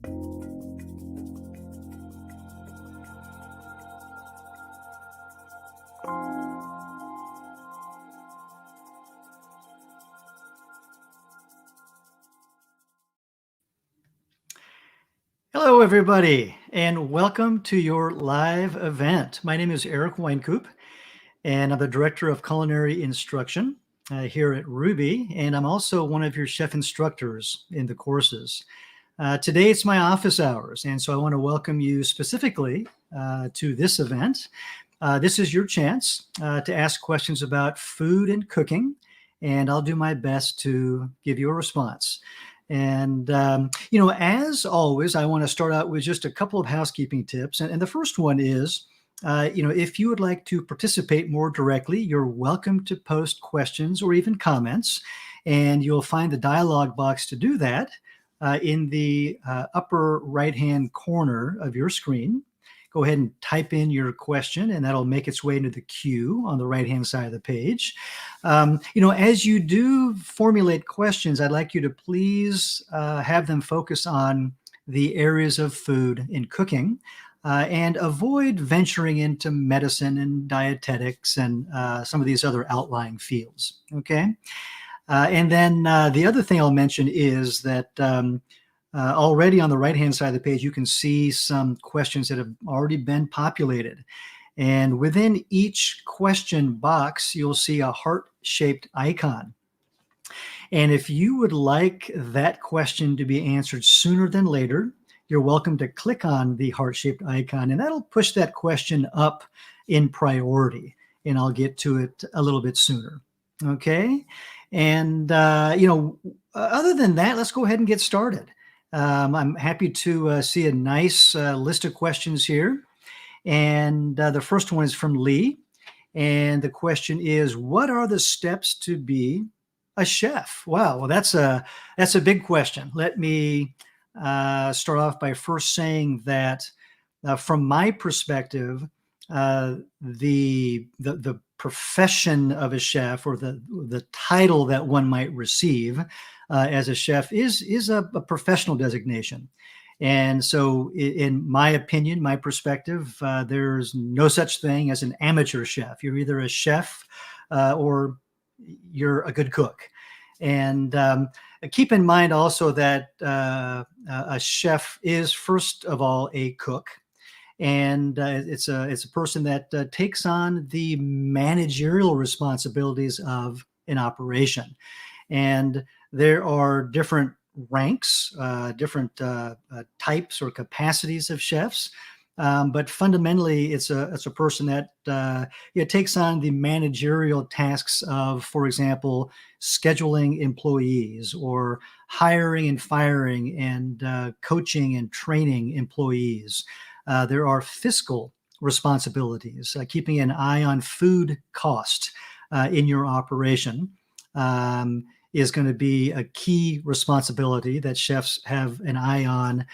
Hello, everybody, and welcome to your live event. My name is Eric Wynkoop, and I'm the Director of Culinary Instruction here at Ruby, and I'm also one of your chef instructors in the courses. Today, it's my office hours, and so I want to welcome you specifically to this event. This is your chance to ask questions about food and cooking, and I'll do my best to give you a response. And, as always, I want to start out with just a couple of housekeeping tips. And the first one is, if you would like to participate more directly, you're welcome to post questions or even comments. And you'll find the dialog box to do that in the upper right-hand corner of your screen. Go ahead and type in your question, and that'll make its way into the queue on the right-hand side of the page. As you do formulate questions, I'd like you to please have them focus on the areas of food and cooking, and avoid venturing into medicine and dietetics and some of these other outlying fields, okay? And then the other thing I'll mention is that already on the right-hand side of the page, you can see some questions that have already been populated. And within each question box, you'll see a heart-shaped icon. And if you would like that question to be answered sooner than later, you're welcome to click on the heart-shaped icon, and that'll push that question up in priority, and I'll get to it a little bit sooner. Okay? And, other than that, let's go ahead and get started. I'm happy to see a nice list of questions here. And the first one is from Lee. And the question is, what are the steps to be a chef? Wow, well, that's a big question. Let me start off by first saying that from my perspective, the profession of a chef, or the title that one might receive as a chef is a professional designation. And so in my opinion, my perspective, there's no such thing as an amateur chef. You're either a chef or you're a good cook. And keep in mind also that a chef is, first of all, a cook. And it's a person that takes on the managerial responsibilities of an operation. And there are different ranks, different types or capacities of chefs. But fundamentally, it's a person that takes on the managerial tasks of, for example, scheduling employees, or hiring and firing, and coaching and training employees. There are fiscal responsibilities, keeping an eye on food cost in your operation. Is going to be a key responsibility that chefs have an eye on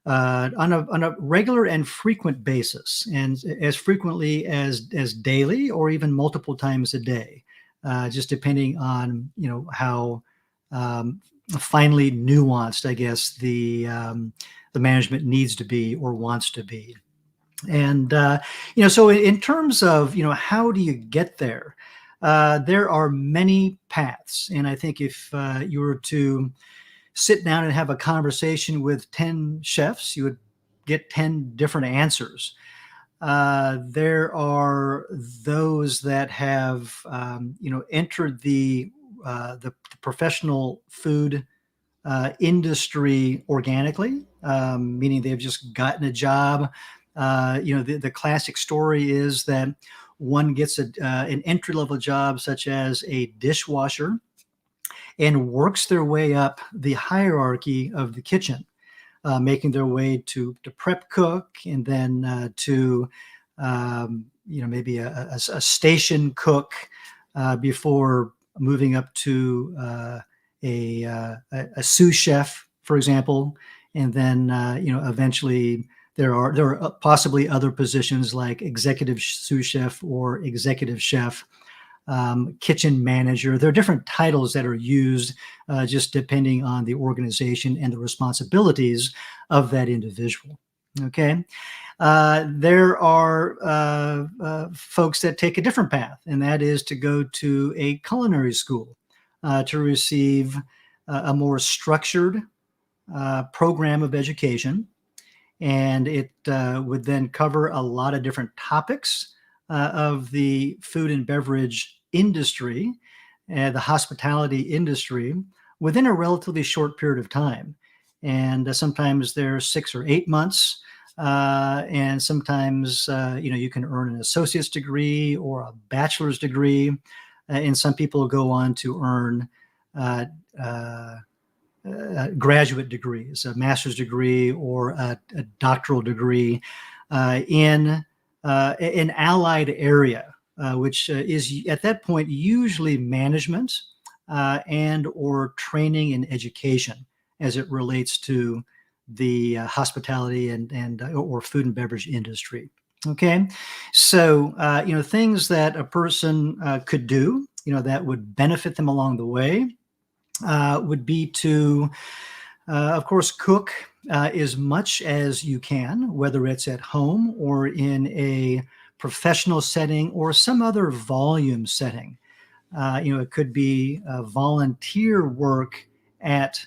a regular and frequent basis, and as frequently as daily, or even multiple times a day, just depending on how finely nuanced, I guess, the management needs to be or wants to be. And so in terms of how do you get there? There are many paths, and I think if you were to sit down and have a conversation with 10 chefs, you would get 10 different answers. There are those that have entered the professional food industry organically, meaning they've just gotten a job. The classic story is that one gets an entry-level job, such as a dishwasher, and works their way up the hierarchy of the kitchen, making their way to prep cook, and then to maybe a station cook before moving up to a sous chef, for example, and then eventually there are possibly other positions like executive sous chef or executive chef. kitchen manager. There are different titles that are used just depending on the organization and the responsibilities of that individual. Okay. There are folks that take a different path, and that is to go to a culinary school to receive a more structured program of education. And it would then cover a lot of different topics of the food and beverage industry and the hospitality industry within a relatively short period of time. And sometimes they're 6 or 8 months. And sometimes, you can earn an associate's degree or a bachelor's degree. And some people go on to earn graduate degrees, a master's degree or a doctoral degree in an allied area, which is at that point usually management and or training and education as it relates to the hospitality and or food and beverage industry. Okay, so things that a person could do, that would benefit them along the way would be to, of course, cook as much as you can, whether it's at home or in a professional setting or some other volume setting. It could be volunteer work at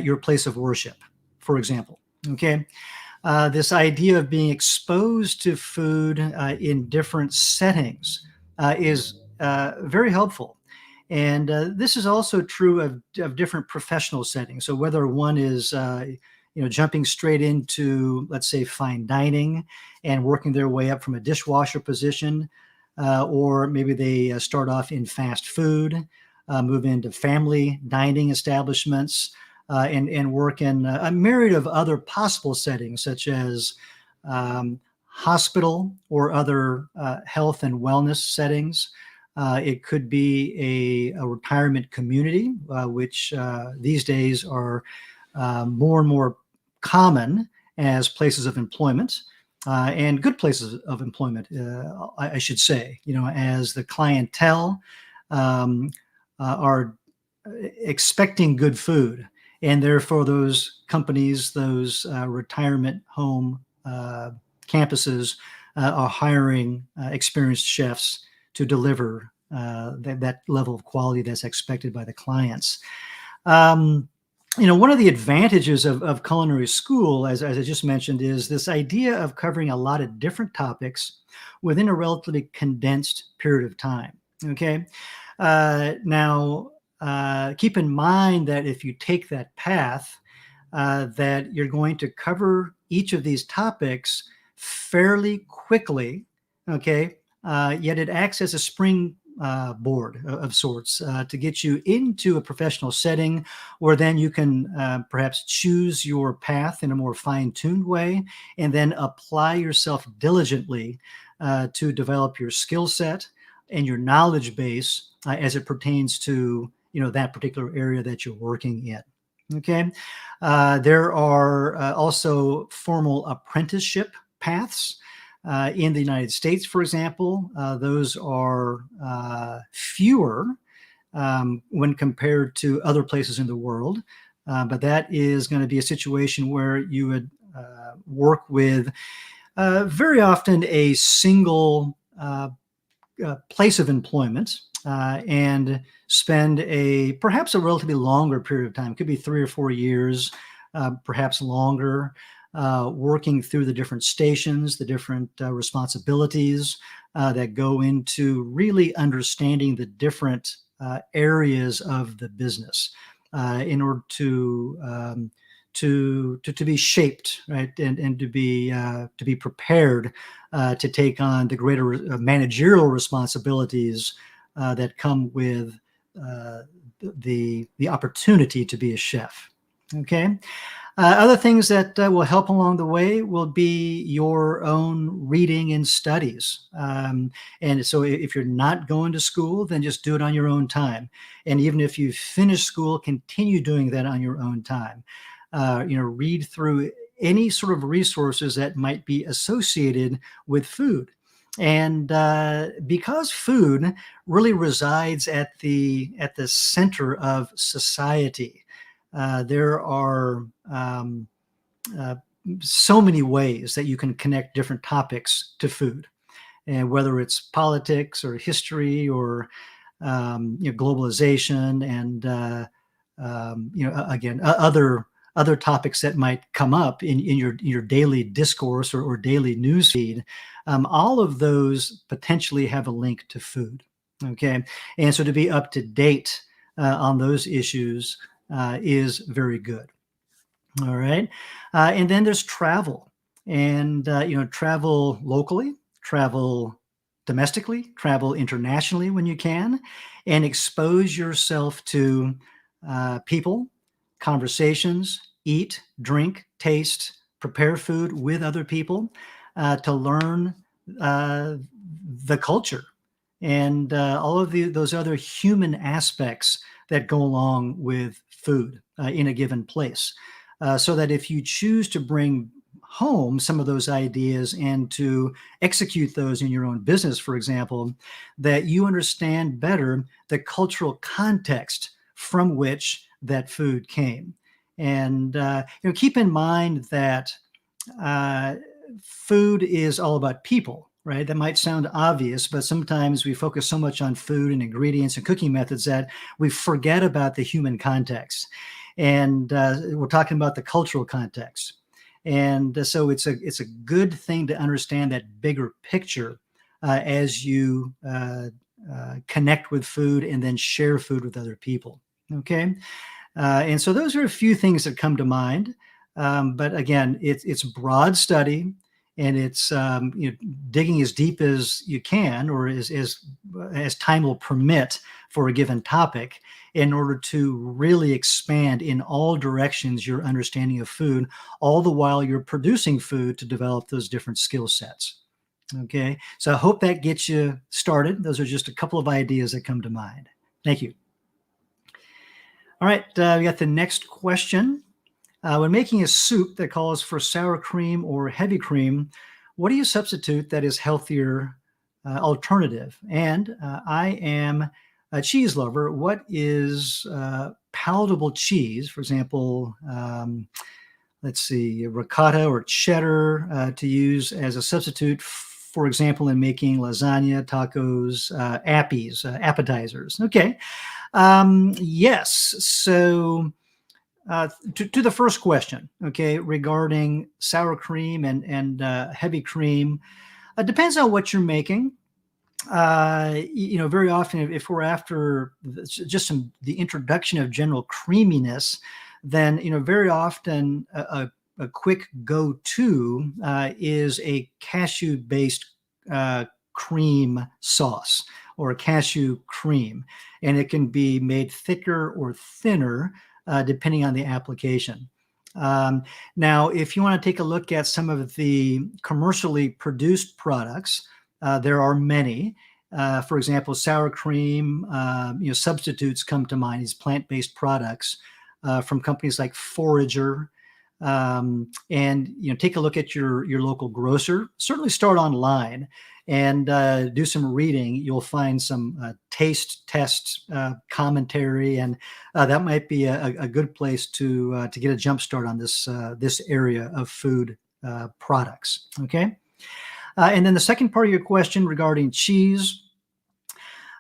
your place of worship, for example. Okay. This idea of being exposed to food in different settings is very helpful. And this is also true of different professional settings. So whether one is, jumping straight into, let's say, fine dining and working their way up from a dishwasher position, or maybe they start off in fast food, move into family dining establishments, and work in a myriad of other possible settings, such as hospital or other health and wellness settings. It could be a retirement community, which these days are more and more common as places of employment and good places of employment, I should say, as the clientele are expecting good food. And therefore, those companies, those retirement home campuses are hiring experienced chefs to deliver that level of quality that's expected by the clients. One of the advantages of culinary school, as I just mentioned, is this idea of covering a lot of different topics within a relatively condensed period of time. Okay. Now, keep in mind that if you take that path, that you're going to cover each of these topics fairly quickly. Okay. Yet it acts as a springboard of sorts to get you into a professional setting where then you can perhaps choose your path in a more fine-tuned way and then apply yourself diligently to develop your skill set and your knowledge base as it pertains to that particular area that you're working in. Okay. There are also formal apprenticeship paths. In the United States, for example, those are fewer when compared to other places in the world. But that is going to be a situation where you would work with very often a single place of employment and spend perhaps a relatively longer period of time. It could be 3 or 4 years, perhaps longer, working through the different stations, the different responsibilities that go into really understanding the different areas of the business in order to be shaped, right, and to be prepared to take on the greater managerial responsibilities that come with the opportunity to be a chef. Okay. Other things that will help along the way will be your own reading and studies. And so if you're not going to school, then just do it on your own time. And even if you finish school, continue doing that on your own time. Read through any sort of resources that might be associated with food. And because food really resides at the center of society, there are uh, so many ways that you can connect different topics to food, and whether it's politics or history or globalization and again other topics that might come up in your daily discourse or daily news feed. All of those potentially have a link to food. Okay, and so to be up to date on those issues is very good. All right. And then there's travel, and travel locally, travel domestically, travel internationally when you can, and expose yourself to people, conversations, eat, drink, taste, prepare food with other people to learn uh, the culture and all of those other human aspects that go along with food in a given place. So that if you choose to bring home some of those ideas and to execute those in your own business, for example, that you understand better the cultural context from which that food came. And keep in mind that uh, food is all about people, right? That might sound obvious, but sometimes we focus so much on food and ingredients and cooking methods that we forget about the human context. And we're talking about the cultural context. And so it's a good thing to understand that bigger picture as you connect with food and then share food with other people. Okay. And so those are a few things that come to mind. But again, it's broad study, and it's digging as deep as you can, or as time will permit for a given topic, in order to really expand in all directions your understanding of food, all the while you're producing food to develop those different skill sets. Okay, so I hope that gets you started. Those are just a couple of ideas that come to mind. Thank you. All right, we got the next question. When making a soup that calls for sour cream or heavy cream, what do you substitute that is healthier alternative? And I am a cheese lover. What is palatable cheese? For example, let's see, ricotta or cheddar to use as a substitute, for example, in making lasagna, tacos, appies, appetizers. Okay. Yes. So to the first question, okay, regarding sour cream and heavy cream, it depends on what you're making. Very often, if we're after just the introduction of general creaminess, then very often a quick go-to is a cashew-based cream sauce or a cashew cream, and it can be made thicker or thinner depending on the application. Now, if you want to take a look at some of the commercially produced products, there are many. For example, sour cream, substitutes come to mind, these plant-based products from companies like Forager. And take a look at your local grocer. Certainly start online and do some reading. You'll find some taste test commentary, and that might be a good place to get a jump start on this area of food products. Okay, and then the second part of your question regarding cheese.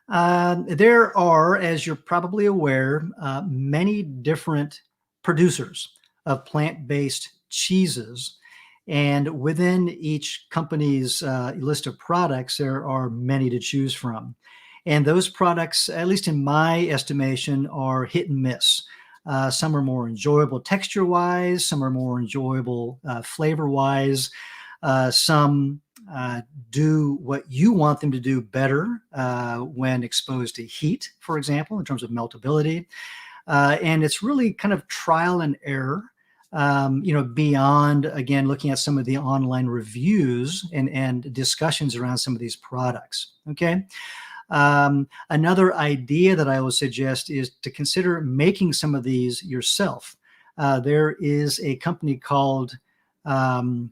There are, as you're probably aware, many different producers of plant-based cheeses. And within each company's list of products, there are many to choose from. And those products, at least in my estimation, are hit and miss. Some are more enjoyable texture-wise, some are more enjoyable flavor-wise. Some do what you want them to do better when exposed to heat, for example, in terms of meltability. And it's really kind of trial and error, beyond, again, looking at some of the online reviews and discussions around some of these products. Okay. Another idea that I will suggest is to consider making some of these yourself. There is a company called, let's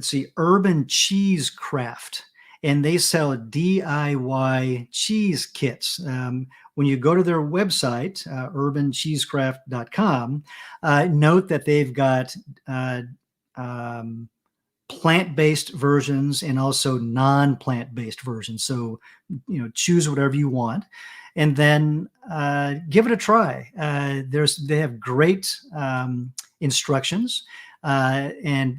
see, Urban Cheese Craft. and they sell DIY cheese kits. When you go to their website, urbancheesecraft.com, note that they've got um, plant-based versions and also non-plant-based versions. So, choose whatever you want, and then give it a try. They have great instructions, and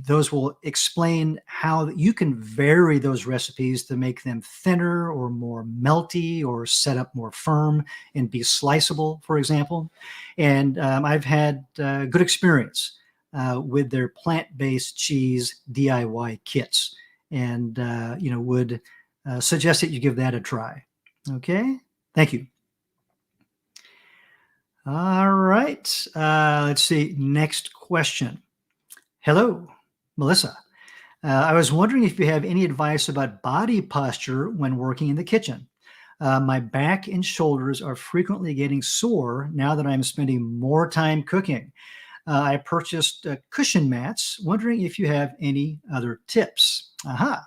those will explain how you can vary those recipes to make them thinner or more melty or set up more firm and be sliceable, for example. And I've had good experience with their plant-based cheese DIY kits, and would suggest that you give that a try. Okay, thank you. All right, let's see. Next question. Hello, Melissa. I was wondering if you have any advice about body posture when working in the kitchen. My back and shoulders are frequently getting sore now that I'm spending more time cooking. I purchased cushion mats, wondering if you have any other tips. Aha.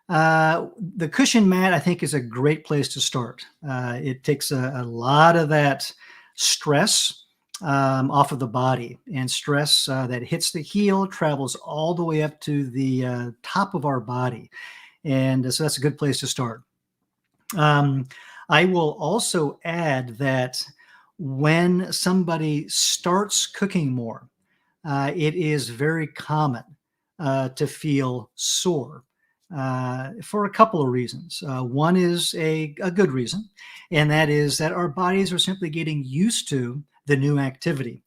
The cushion mat, I think, is a great place to start. It takes a lot of that stress off of the body, and stress that hits the heel travels all the way up to the top of our body. And so that's a good place to start. I will also add that when somebody starts cooking more, it is very common to feel sore for a couple of reasons. One is a good reason, and that is that our bodies are simply getting used to the new activity,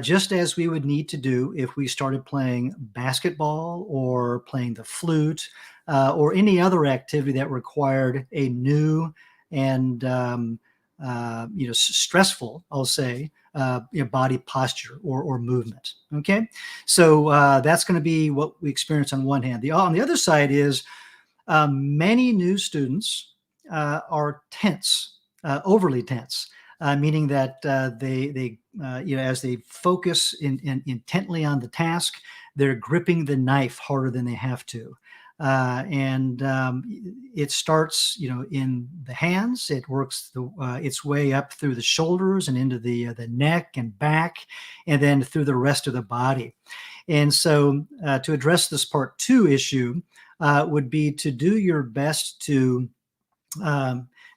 just as we would need to do if we started playing basketball or playing the flute or any other activity that required a new and stressful, I'll say, body posture or movement. Okay, so that's going to be what we experience on one hand. On the other side is many new students are tense, overly tense, meaning that they as they focus intently on the task, they're gripping the knife harder than they have to. And it starts, in the hands. It works its way up through the shoulders and into the neck and back, and then through the rest of the body. And so, to address this part 2 issue, would be to do your best to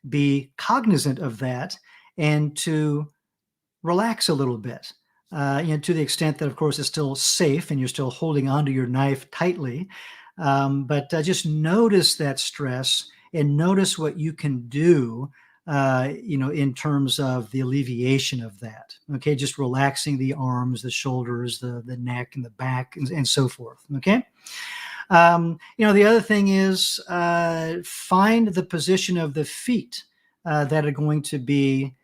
be cognizant of that and to relax a little bit. To the extent that, of course, it's still safe and you're still holding onto your knife tightly. But just notice that stress and notice what you can do, in terms of the alleviation of that. Okay, just relaxing the arms, the shoulders, the neck, and the back, and so forth. Okay. The other thing is find the position of the feet that are going to be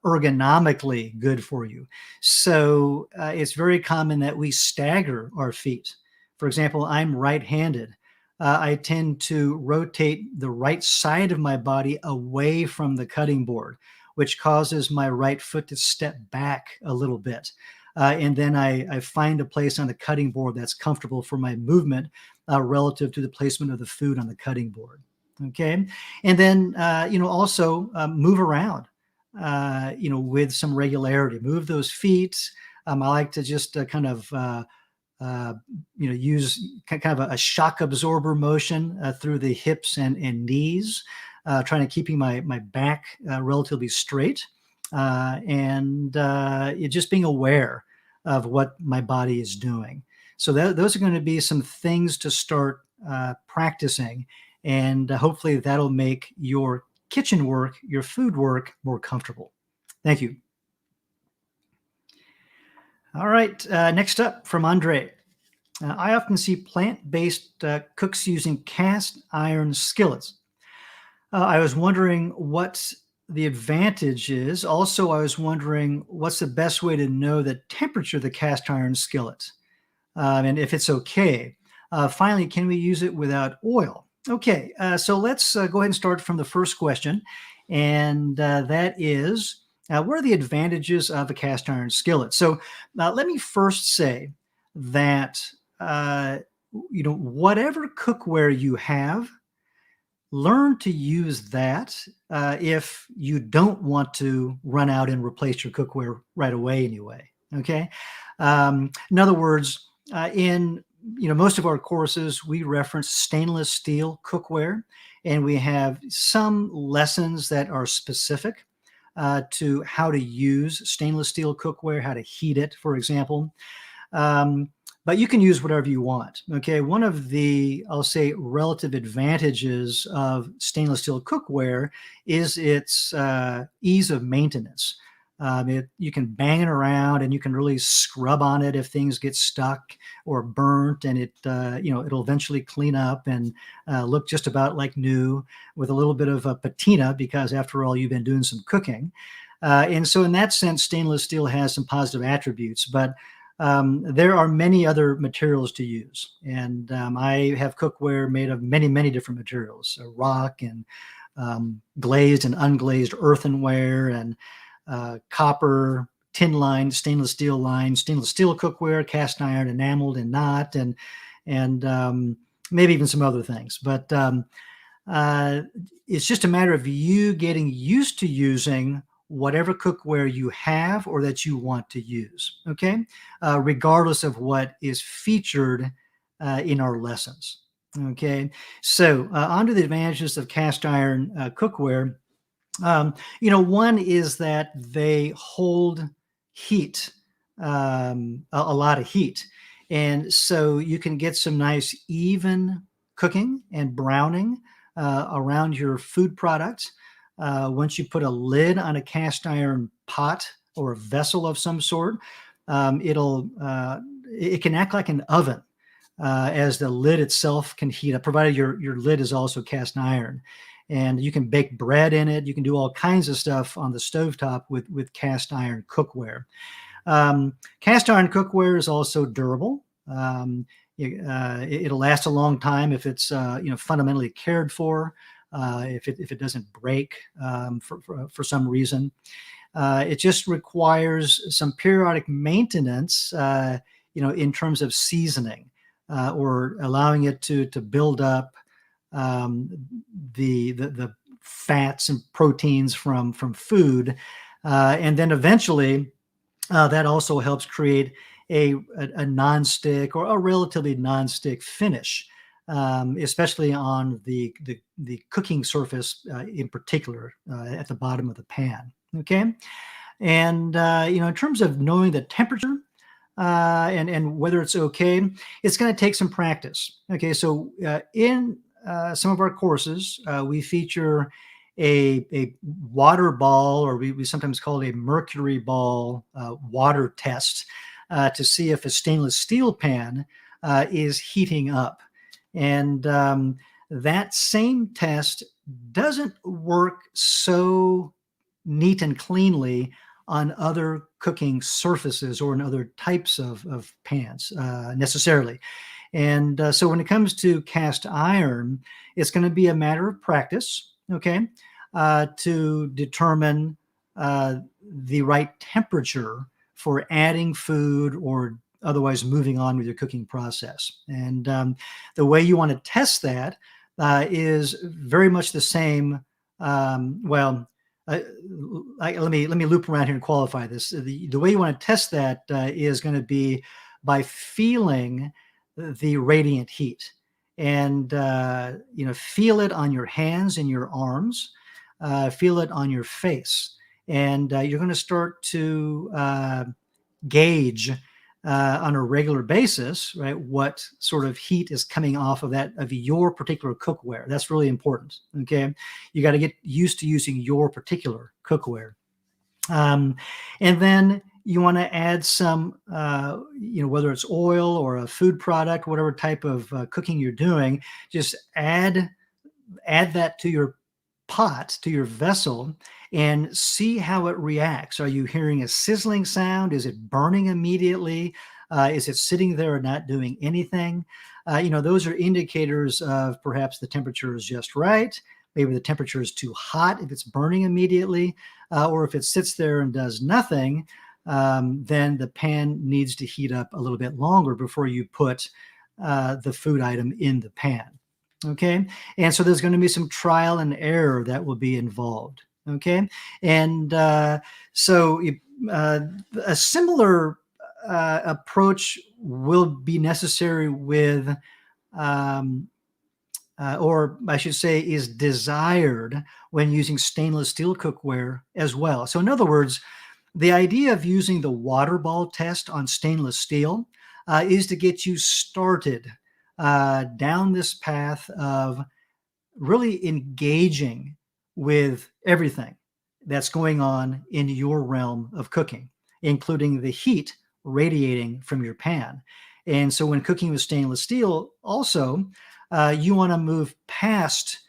ergonomically good for you. So it's very common that we stagger our feet. For example, I'm right-handed. I tend to rotate the right side of my body away from the cutting board, which causes my right foot to step back a little bit. And then I find a place on the cutting board that's comfortable for my movement relative to the placement of the food on the cutting board. Okay. And then, also move around, with some regularity. Move those feet. I like to just use kind of a shock absorber motion through the hips and knees, trying to keeping my back relatively straight, and just being aware of what my body is doing. So those are going to be some things to start practicing, and hopefully that'll make your kitchen work, your food work, more comfortable. Thank you. All right, next up from Andre. I often see plant-based cooks using cast iron skillets. I was wondering what the advantage is. Also, I was wondering what's the best way to know the temperature of the cast iron skillet, and if it's okay. Finally, can we use it without oil? Okay, so let's go ahead and start from the first question, and that is, what are the advantages of a cast iron skillet? So let me first say that whatever cookware you have, learn to use that if you don't want to run out and replace your cookware right away anyway. Okay. In other words, in most of our courses, we reference stainless steel cookware, and we have some lessons that are specific to how to use stainless steel cookware, how to heat it, for example. But you can use whatever you want. Okay. One of the, I'll say, relative advantages of stainless steel cookware is its ease of maintenance. You can bang it around and you can really scrub on it if things get stuck or burnt, and it'll eventually clean up and look just about like new with a little bit of a patina, because after all, you've been doing some cooking. And so in that sense, stainless steel has some positive attributes, but there are many other materials to use. And I have cookware made of many, many different materials, rock and glazed and unglazed earthenware, and copper, tin lined, stainless steel cookware, cast iron, enameled and not, and maybe even some other things. But it's just a matter of you getting used to using whatever cookware you have or that you want to use, okay? Regardless of what is featured in our lessons, okay? So on to the advantages of cast iron cookware. One is that they hold heat, a lot of heat. And so you can get some nice even cooking and browning around your food products. Once you put a lid on a cast iron pot or a vessel of some sort, it can act like an oven as the lid itself can heat up, provided your lid is also cast iron. And you can bake bread in it. You can do all kinds of stuff on the stovetop with cast iron cookware. Cast iron cookware is also durable. It'll last a long time if it's fundamentally cared for. If it doesn't break for some reason, it just requires some periodic maintenance. In terms of seasoning or allowing it to build up the fats and proteins from food, and then eventually that also helps create a nonstick or a relatively nonstick finish, especially on the cooking surface in particular at the bottom of the pan. Okay, and in terms of knowing the temperature and whether it's okay, it's going to take some practice. Okay, so in some of our courses, we feature a water ball, or we sometimes call it a mercury ball water test to see if a stainless steel pan is heating up. And that same test doesn't work so neat and cleanly on other cooking surfaces or in other types of pans necessarily. And so when it comes to cast iron, it's going to be a matter of practice, okay, to determine the right temperature for adding food or otherwise moving on with your cooking process. And the way you want to test that is very much the same. Let me loop around here and qualify this. The way you want to test that is going to be by feeling the radiant heat, and feel it on your hands and your arms, feel it on your face, and you're going to start to gauge on a regular basis, right, what sort of heat is coming off of your particular cookware. That's really important. Okay, you got to get used to using your particular cookware, and then you want to add some, whether it's oil or a food product, whatever type of cooking you're doing, just add that to your pot, to your vessel, and see how it reacts. Are you hearing a sizzling sound? Is it burning immediately? Is it sitting there and not doing anything? Those are indicators of perhaps the temperature is just right. Maybe the temperature is too hot if it's burning immediately, or if it sits there and does nothing, then the pan needs to heat up a little bit longer before you put the food item in the pan. Okay, and so there's going to be some trial and error that will be involved. Okay, and so a similar approach will be necessary with, or I should say, is desired when using stainless steel cookware as well. So in other words, the idea of using the water ball test on stainless steel is to get you started down this path of really engaging with everything that's going on in your realm of cooking, including the heat radiating from your pan. And so when cooking with stainless steel, also, you want to move past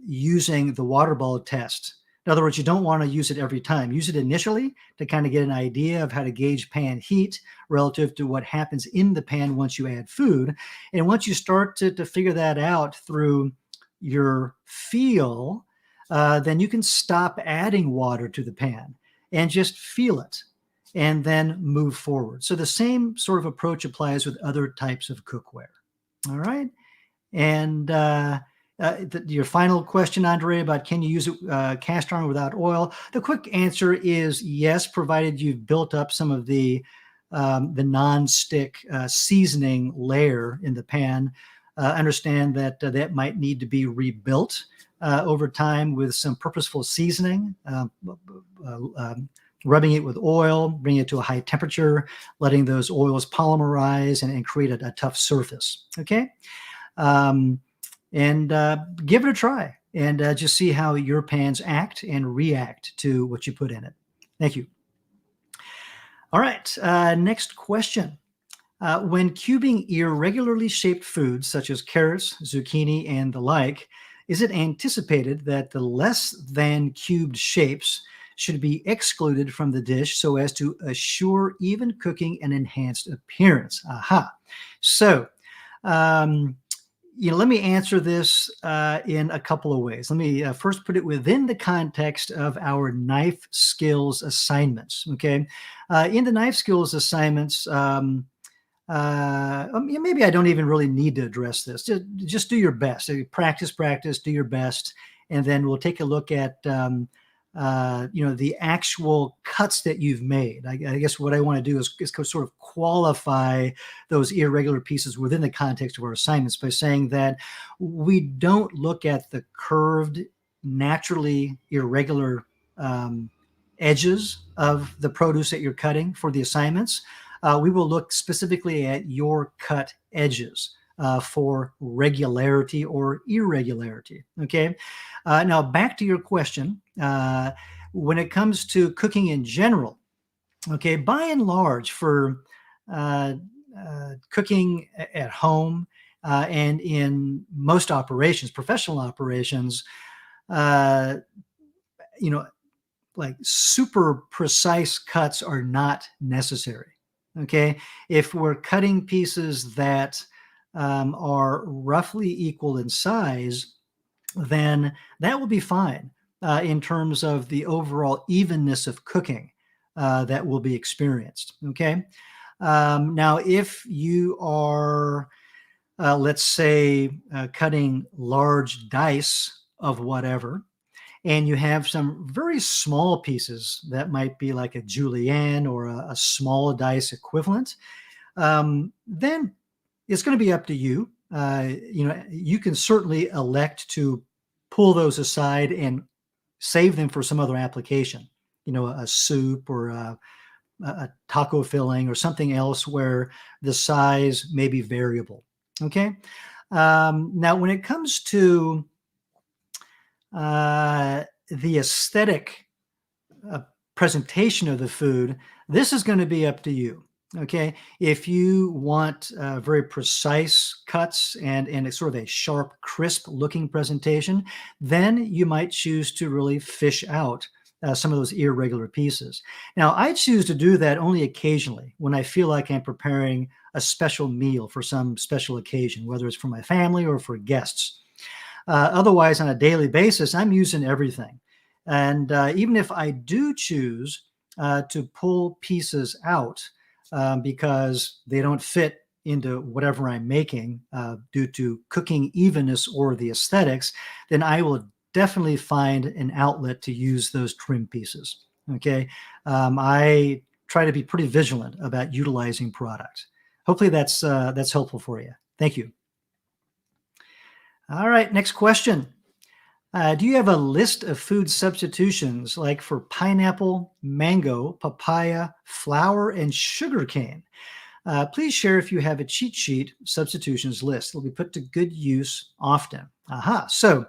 using the water ball test. In other words, you don't want to use it every time. Use it initially to kind of get an idea of how to gauge pan heat relative to what happens in the pan once you add food. And once you start to figure that out through your feel, then you can stop adding water to the pan and just feel it and then move forward. So the same sort of approach applies with other types of cookware. All right. And your final question, Andre, about can you use cast iron without oil? The quick answer is yes, provided you've built up some of the non-stick seasoning layer in the pan. Understand that that might need to be rebuilt over time with some purposeful seasoning, rubbing it with oil, bringing it to a high temperature, letting those oils polymerize and create a tough surface. Okay. And give it a try and just see how your pans act and react to what you put in it. Thank you. All right, next question. When cubing irregularly shaped foods such as carrots, zucchini, and the like, is it anticipated that the less than cubed shapes should be excluded from the dish so as to assure even cooking and enhanced appearance? Aha. So, let me answer this in a couple of ways. Let me first put it within the context of our knife skills assignments. Okay, in the knife skills assignments, maybe I don't even really need to address this. Just do your best. Practice, do your best, and then we'll take a look at the actual cuts that you've made. I guess what I want to do is sort of qualify those irregular pieces within the context of our assignments by saying that we don't look at the curved, naturally irregular edges of the produce that you're cutting for the assignments. We will look specifically at your cut edges for regularity or irregularity. Okay. Now back to your question. When it comes to cooking in general, okay, by and large, for cooking at home and in most operations, professional operations, like super precise cuts are not necessary. Okay, if we're cutting pieces that are roughly equal in size, then that will be fine in terms of the overall evenness of cooking that will be experienced. Okay. Now, if you are, let's say, cutting large dice of whatever, and you have some very small pieces that might be like a julienne or a small dice equivalent, then it's going to be up to you. You can certainly elect to pull those aside and save them for some other application, a soup or a taco filling or something else where the size may be variable. Okay. Now, when it comes to the aesthetic presentation of the food, this is going to be up to you. Okay, if you want very precise cuts and a sort of a sharp, crisp looking presentation, then you might choose to really fish out some of those irregular pieces. Now, I choose to do that only occasionally when I feel like I'm preparing a special meal for some special occasion, whether it's for my family or for guests. Otherwise, on a daily basis, I'm using everything. And even if I do choose to pull pieces out because they don't fit into whatever I'm making due to cooking evenness or the aesthetics, then I will definitely find an outlet to use those trim pieces. Okay. I try to be pretty vigilant about utilizing products. Hopefully that's helpful for you. Thank you. All right, next question. Do you have a list of food substitutions like for pineapple, mango, papaya, flour, and sugarcane? Please share if you have a cheat sheet substitutions list. It'll be put to good use often. Aha. So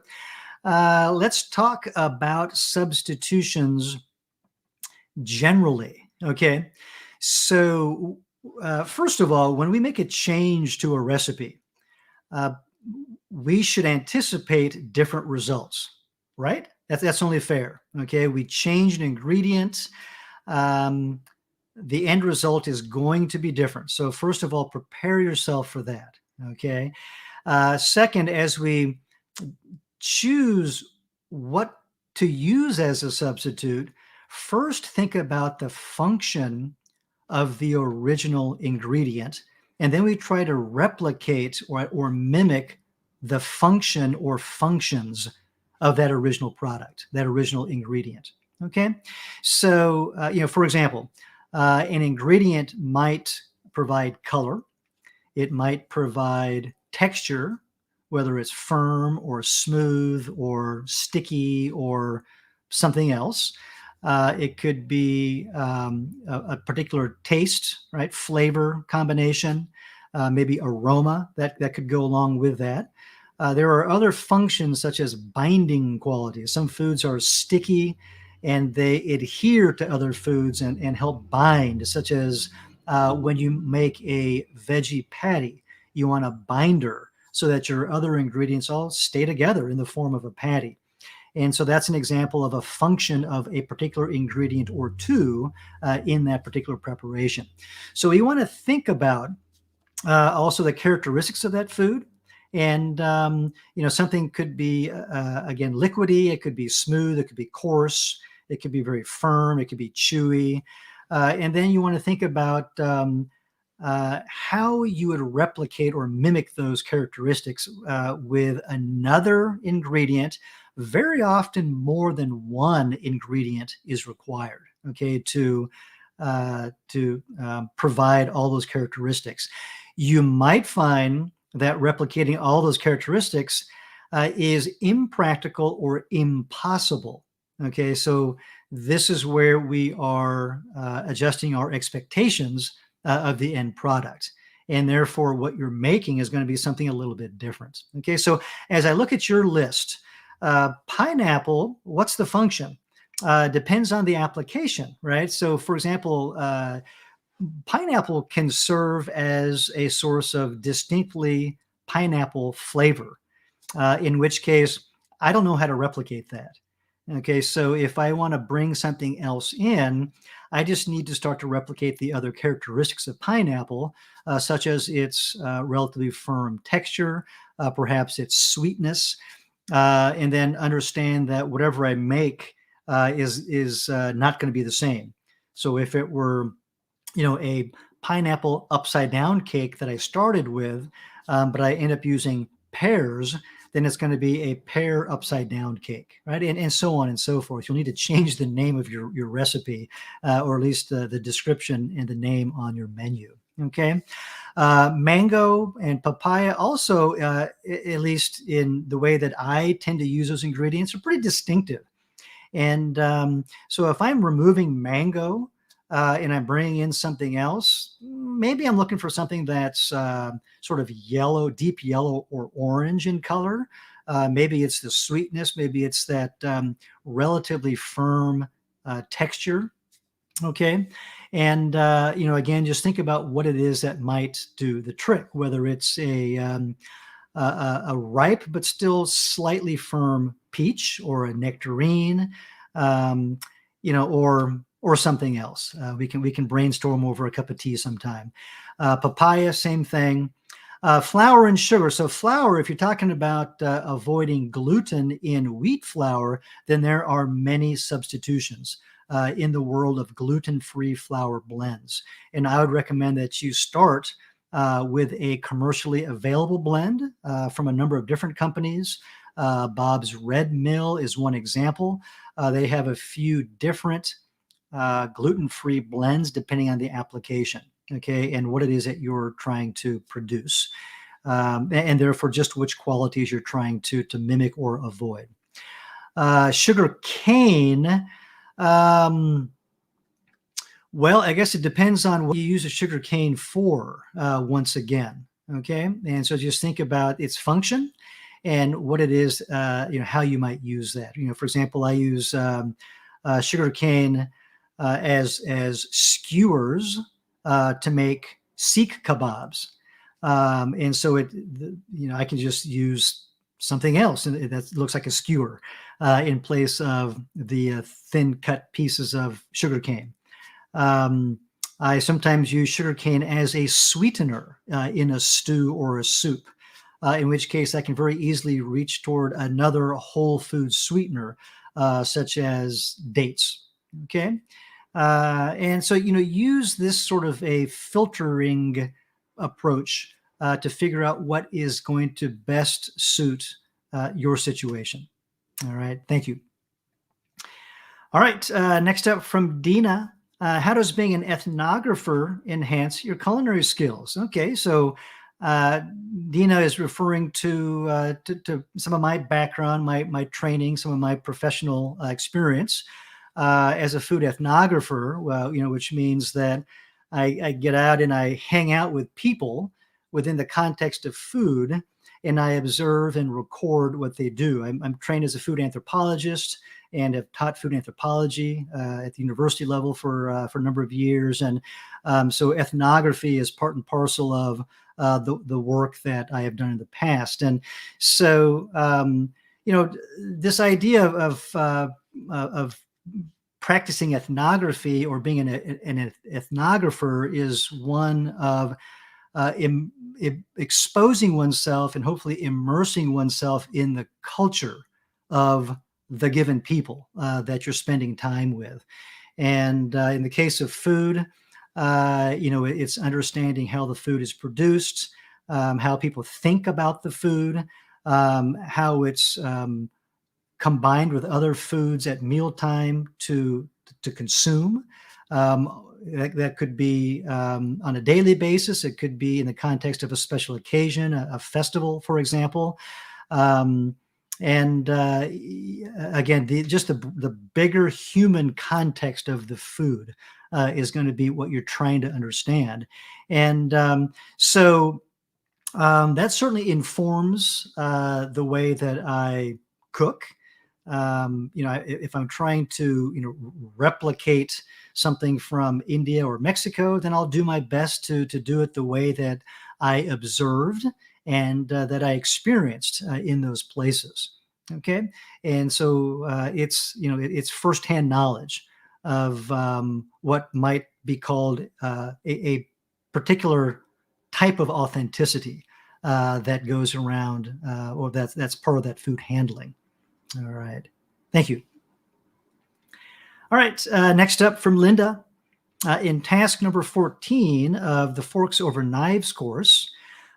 let's talk about substitutions generally. Okay. So first of all, when we make a change to a recipe, we should anticipate different results, right? That's only fair. Okay. We change an ingredient. The end result is going to be different. So first of all, prepare yourself for that. Okay. Second, as we choose what to use as a substitute, first think about the function of the original ingredient, and then we try to replicate or mimic the function or functions of that original product, that original ingredient. Okay. So, for example, an ingredient might provide color. It might provide texture, whether it's firm or smooth or sticky or something else. It could be a particular taste, right? Flavor combination, maybe aroma that could go along with that. There are other functions such as binding qualities. Some foods are sticky and they adhere to other foods and help bind, such as when you make a veggie patty, you want a binder so that your other ingredients all stay together in the form of a patty. And so that's an example of a function of a particular ingredient or two in that particular preparation. So we want to think about also the characteristics of that food. And, something could be, again, liquidy. It could be smooth. It could be coarse. It could be very firm. It could be chewy. And then you want to think about how you would replicate or mimic those characteristics with another ingredient. Very often more than one ingredient is required, okay, to provide all those characteristics. You might find that replicating all those characteristics is impractical or impossible. Okay, so this is where we are adjusting our expectations of the end product. And therefore, what you're making is going to be something a little bit different. Okay, so as I look at your list, pineapple, what's the function? Depends on the application, right? So, for example, pineapple can serve as a source of distinctly pineapple flavor, in which case I don't know how to replicate that. Okay, so if I want to bring something else in, I just need to start to replicate the other characteristics of pineapple, such as its relatively firm texture, perhaps its sweetness, and then understand that whatever I make is not going to be the same. So if it were, a pineapple upside down cake that I started with, but I end up using pears, then it's going to be a pear upside down cake, right? And so on and so forth. You'll need to change the name of your recipe, or at least the description and the name on your menu. Okay. Mango and papaya also, at least in the way that I tend to use those ingredients, are pretty distinctive. And so if I'm removing mango and I'm bringing in something else, maybe I'm looking for something that's sort of yellow, deep yellow or orange in color. Maybe it's the sweetness. Maybe it's that relatively firm texture. Okay. And, again, just think about what it is that might do the trick, whether it's a ripe but still slightly firm peach or a nectarine, or something else. We can brainstorm over a cup of tea sometime. Papaya, same thing. Flour and sugar. So flour, if you're talking about avoiding gluten in wheat flour, then there are many substitutions in the world of gluten-free flour blends. And I would recommend that you start with a commercially available blend from a number of different companies. Bob's Red Mill is one example. They have a few different gluten-free blends depending on the application, okay, and what it is that you're trying to produce, and therefore just which qualities you're trying to mimic or avoid. Sugar cane, well, I guess it depends on what you use a sugar cane for, once again, okay? And so just think about its function and what it is, how you might use that. For example, I use sugar cane as skewers to make seekh kebabs. And so I can just use something else that looks like a skewer in place of the thin cut pieces of sugar cane. I sometimes use sugarcane as a sweetener in a stew or a soup, in which case I can very easily reach toward another whole food sweetener, such as dates. Okay. And so, use this sort of a filtering approach to figure out what is going to best suit your situation. All right. Thank you. All right. Next up from Dina. How does being an ethnographer enhance your culinary skills? Okay, so Dina is referring to some of my background, my training, some of my professional experience as a food ethnographer. Well, which means that I get out and I hang out with people within the context of food, and I observe and record what they do. I'm trained as a food anthropologist and have taught food anthropology at the university level for a number of years. And so ethnography is part and parcel of the work that I have done in the past. And so, this idea of practicing ethnography or being an ethnographer is one of exposing oneself and hopefully immersing oneself in the culture of the given people that you're spending time with. And in the case of food, it's understanding how the food is produced, how people think about the food, how it's combined with other foods at mealtime to consume. That could be on a daily basis. It could be in the context of a special occasion, a festival, for example. And again, just the bigger human context of the food is going to be what you're trying to understand. And so that certainly informs the way that I cook. If I'm trying to, replicate something from India or Mexico, then I'll do my best to do it the way that I observed and that I experienced in those places. Okay. And so it's firsthand knowledge of what might be called a particular type of authenticity that goes around, or that's part of that food handling. All right. Thank you. All right. Next up from Linda. In task number 14 of the Forks Over Knives course,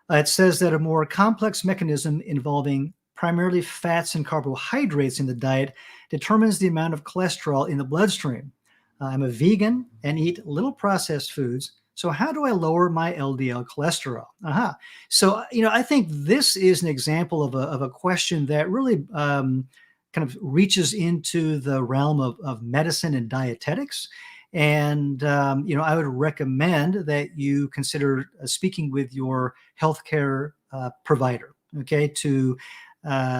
it says that a more complex mechanism involving primarily fats and carbohydrates in the diet determines the amount of cholesterol in the bloodstream. I'm a vegan and eat little processed foods. So how do I lower my LDL cholesterol? So, I think this is an example of a question that really kind of reaches into the realm of medicine and dietetics. And, I would recommend that you consider speaking with your healthcare provider, okay, to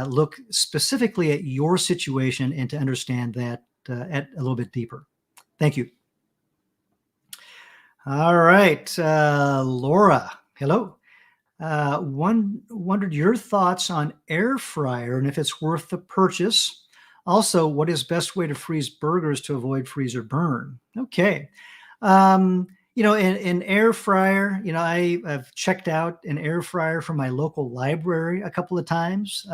look specifically at your situation and to understand that at a little bit deeper. Thank you. All right, Laura, hello. Wondered your thoughts on air fryer and if it's worth the purchase. Also, what is best way to freeze burgers to avoid freezer burn? Okay. An air fryer, I've checked out an air fryer from my local library a couple of times,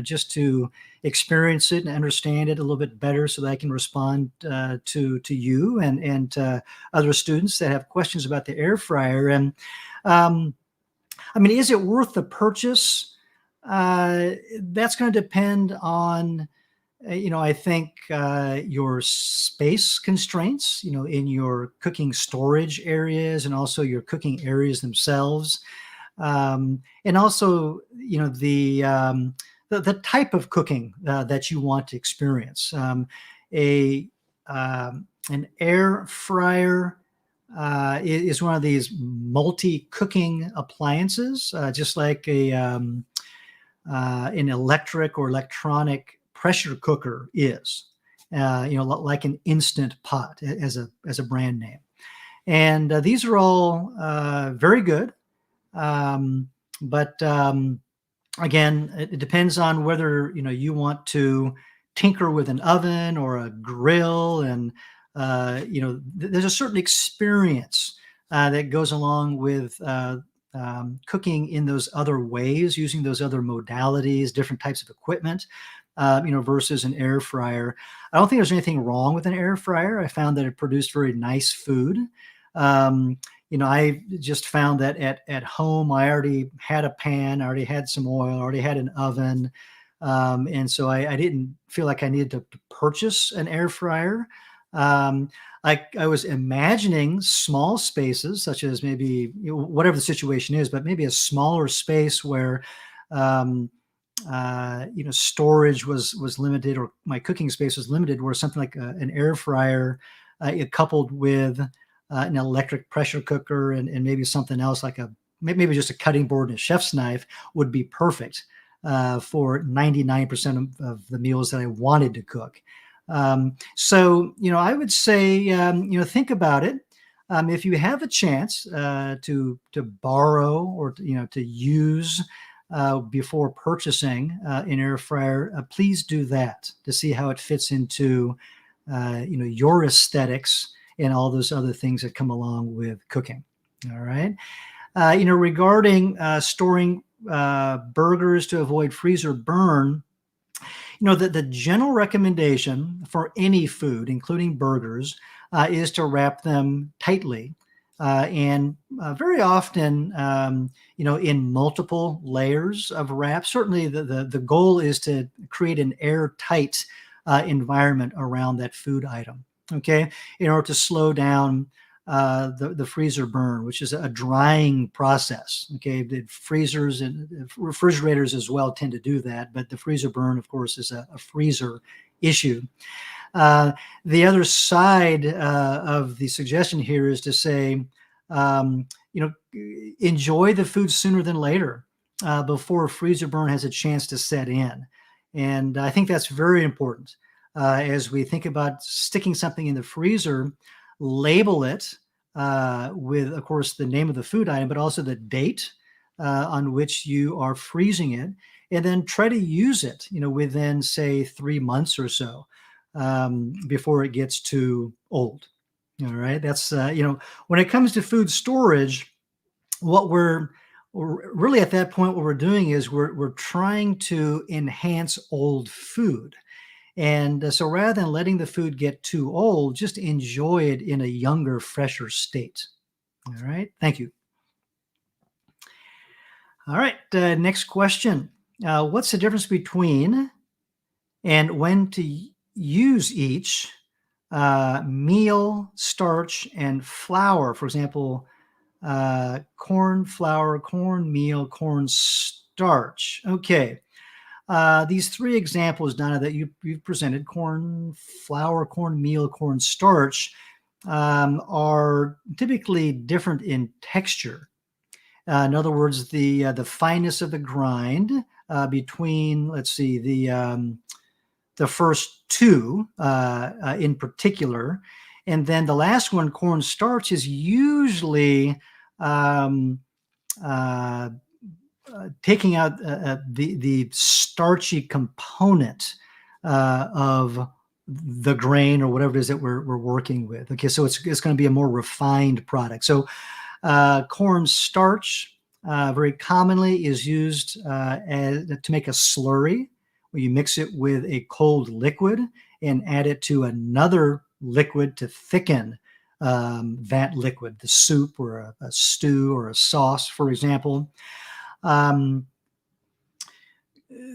just to experience it and understand it a little bit better so that I can respond to you and other students that have questions about the air fryer. And um, is it worth the purchase? That's going to depend on I think your space constraints, in your cooking storage areas and also your cooking areas themselves. And also, the type of cooking that you want to experience. A An air fryer is one of these multi-cooking appliances, just like an electric or electronic pressure cooker is, like an Instant Pot as a brand name. And these are all very good. But again, it depends on whether, you want to tinker with an oven or a grill. And, there's a certain experience that goes along with cooking in those other ways, using those other modalities, different types of equipment, versus an air fryer. I don't think there's anything wrong with an air fryer. I found that it produced very nice food. I just found that at home, I already had a pan, I already had some oil, I already had an oven. And so I didn't feel like I needed to purchase an air fryer. I was imagining small spaces, such as maybe whatever the situation is, but maybe a smaller space where storage was limited, or my cooking space was limited, where something like an air fryer coupled with an electric pressure cooker and maybe something else like maybe just a cutting board and a chef's knife would be perfect for 99% of the meals that I wanted to cook. So I would say, think about it. If you have a chance to borrow or to use before purchasing an air fryer, please do that to see how it fits into your aesthetics and all those other things that come along with cooking. All right. Regarding storing burgers to avoid freezer burn, the general recommendation for any food, including burgers, is to wrap them tightly. And very often, in multiple layers of wrap. Certainly the goal is to create an airtight environment around that food item, okay, in order to slow down the freezer burn, which is a drying process. Okay, the freezers and refrigerators as well tend to do that, but the freezer burn, of course, is a freezer issue. The other side of the suggestion here is to say, enjoy the food sooner than later, before freezer burn has a chance to set in. And I think that's very important. As we think about sticking something in the freezer, label it with, of course, the name of the food item, but also the date on which you are freezing it, and then try to use it, within, say, 3 months or so, before it gets too old. All right. That's, when it comes to food storage, what we're really at that point, what we're doing is we're trying to enhance old food. And so rather than letting the food get too old, just enjoy it in a younger, fresher state. All right. Thank you. All right. Next question. What's the difference between and when to use each meal, starch, and flour? For example, corn flour, corn meal, corn starch. Okay. These three examples, Donna, that you've presented, corn flour, corn meal, corn starch, are typically different in texture. In other words, the fineness of the grind between, let's see, the first two in particular, and then the last one, corn starch, is usually taking out the starchy component of the grain or whatever it is that we're working with. Okay, so it's going to be a more refined product. So corn starch very commonly is used to make a slurry, where you mix it with a cold liquid and add it to another liquid to thicken that liquid, the soup or a stew or a sauce, for example.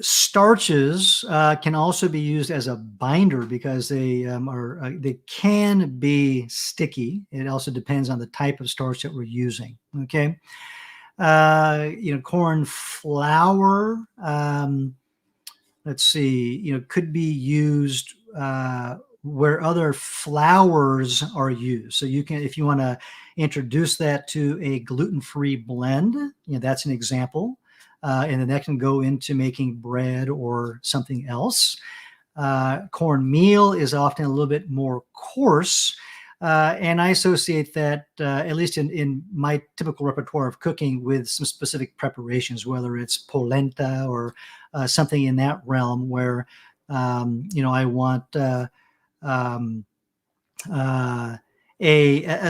Starches can also be used as a binder because they they can be sticky. It also depends on the type of starch that we're using. Okay, corn flour. Let's see, could be used where other flours are used. So you can, if you want to introduce that to a gluten-free blend, that's an example. And then that can go into making bread or something else. Cornmeal is often a little bit more coarse. And I associate that, at least in my typical repertoire of cooking, with some specific preparations, whether it's polenta or something in that realm where, I want a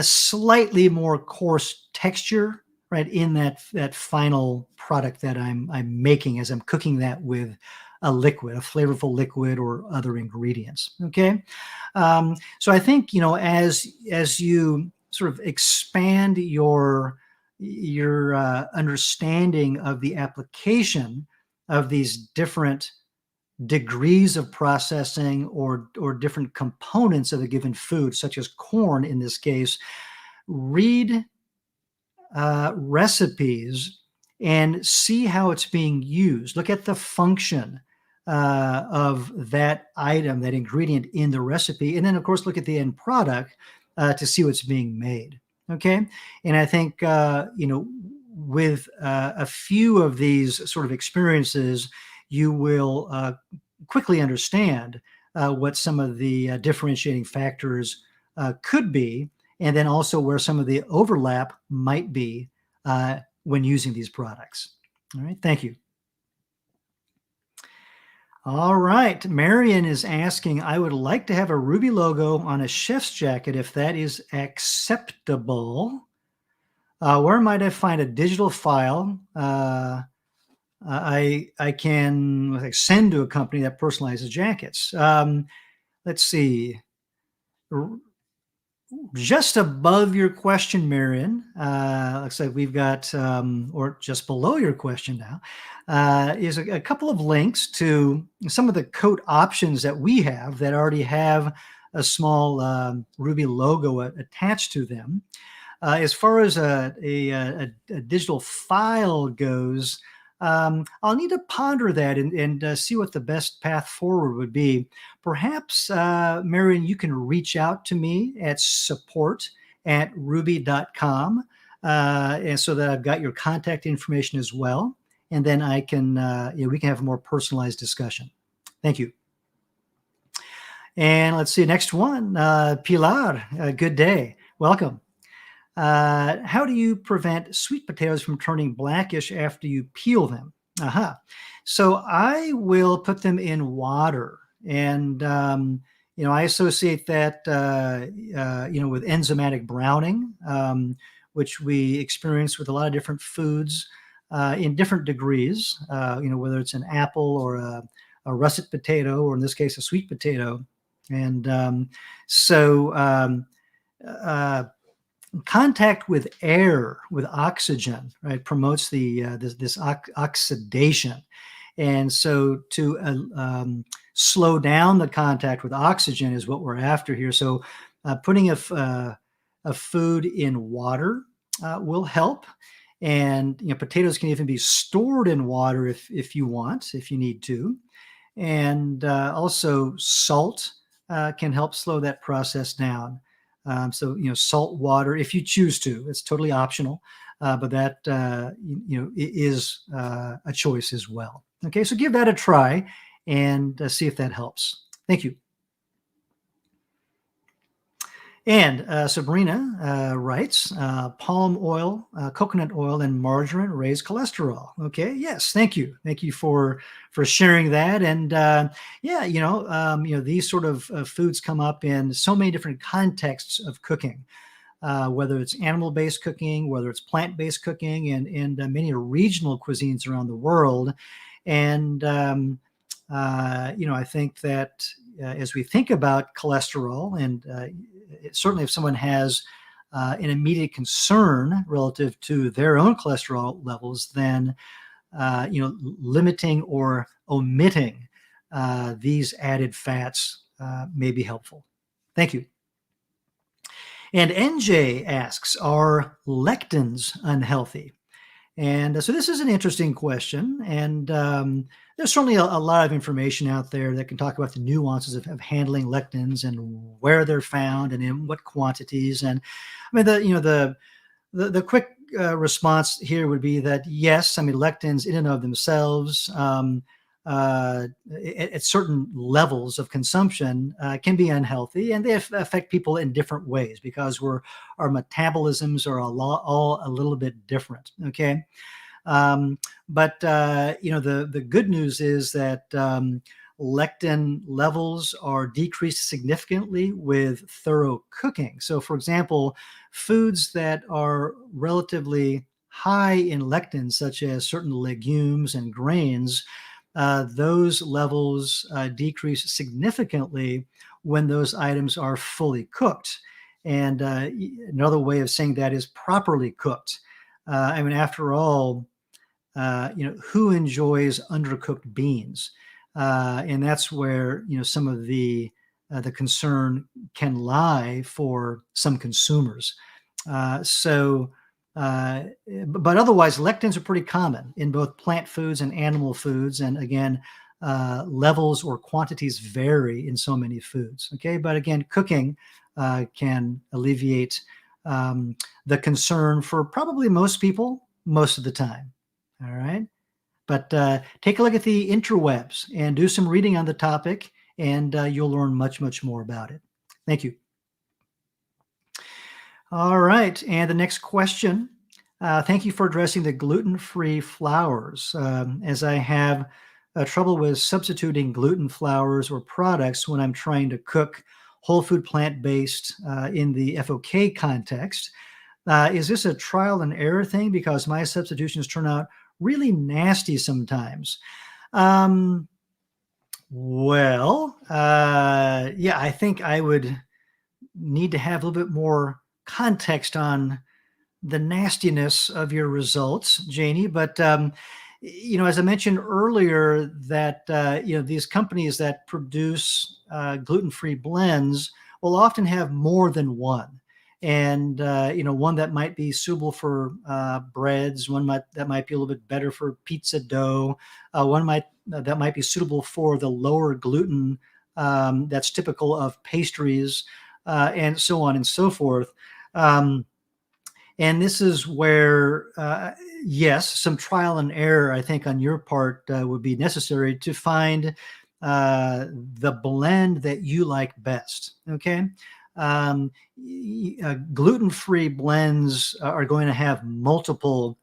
slightly more coarse texture, right, in that final product that I'm making as I'm cooking that with a liquid, a flavorful liquid or other ingredients. Okay, so I think as you sort of expand your understanding of the application of these different degrees of processing or different components of a given food, such as corn in this case, read recipes and see how it's being used. Look at the function of that item, that ingredient in the recipe, and then of course look at the end product to see what's being made. Okay, and I think with a few of these sort of experiences, you will quickly understand what some of the differentiating factors could be, and then also where some of the overlap might be when using these products. All right, thank you. All right, Marion is asking, I would like to have a Ruby logo on a chef's jacket if that is acceptable. Where might I find a digital file I can send to a company that personalizes jackets? Let's see. Just above your question, Marion, looks like we've got, or just below your question now, is a couple of links to some of the coat options that we have that already have a small Ruby logo attached to them. As far as a digital file goes, I'll need to ponder that and see what the best path forward would be. Perhaps, Marion, you can reach out to me at support@ruby.com, and so that I've got your contact information as well. And then I can, we can have a more personalized discussion. Thank you. And let's see, next one, Pilar, good day. Welcome. How do you prevent sweet potatoes from turning blackish after you peel them? So I will put them in water, and I associate that with enzymatic browning, which we experience with a lot of different foods in different degrees. Whether it's an apple or a russet potato, or in this case a sweet potato, and contact with air, with oxygen, right, promotes this oxidation. And so to slow down the contact with oxygen is what we're after here. So putting a food in water will help. And potatoes can even be stored in water if you want, if you need to. And also salt can help slow that process down. So, salt water, if you choose to, it's totally optional, but that, is a choice as well. Okay, so give that a try and see if that helps. Thank you. And Sabrina writes, palm oil, coconut oil, and margarine raise cholesterol. Okay, yes, thank you for sharing that. And yeah, these sort of foods come up in so many different contexts of cooking, whether it's animal-based cooking, whether it's plant-based cooking, and many regional cuisines around the world. And I think that as we think about cholesterol, and certainly if someone has an immediate concern relative to their own cholesterol levels, then limiting or omitting these added fats may be helpful. Thank you. And NJ asks, are lectins unhealthy? And so this is an interesting question. And there's certainly a lot of information out there that can talk about the nuances of handling lectins and where they're found and in what quantities. And I mean, the quick response here would be that, yes, I mean, lectins in and of themselves, at certain levels of consumption can be unhealthy, and they affect people in different ways because our metabolisms are all a little bit different. Okay. But the good news is that lectin levels are decreased significantly with thorough cooking. So, for example, foods that are relatively high in lectins, such as certain legumes and grains, those levels decrease significantly when those items are fully cooked. And another way of saying that is properly cooked. I mean, after all, who enjoys undercooked beans? And that's where some of the concern can lie for some consumers. But otherwise, lectins are pretty common in both plant foods and animal foods. And again, levels or quantities vary in so many foods. Okay, but again, cooking can alleviate the concern for probably most people most of the time. All right. But take a look at the interwebs and do some reading on the topic, and you'll learn much, much more about it. Thank you. All right. And the next question. Thank you for addressing the gluten-free flours. As I have trouble with substituting gluten flours or products when I'm trying to cook whole food plant-based in the FOK context. Is this a trial and error thing? Because my substitutions turn out really nasty sometimes. Yeah, I think I would need to have a little bit more context on the nastiness of your results, Janie. But as I mentioned earlier, that these companies that produce gluten-free blends will often have more than one. And one that might be suitable for breads, that might be a little bit better for pizza dough, that might be suitable for the lower gluten that's typical of pastries, and so on and so forth. And this is where, yes, some trial and error, I think, on your part would be necessary to find the blend that you like best. Okay. Gluten-free blends are going to have multiple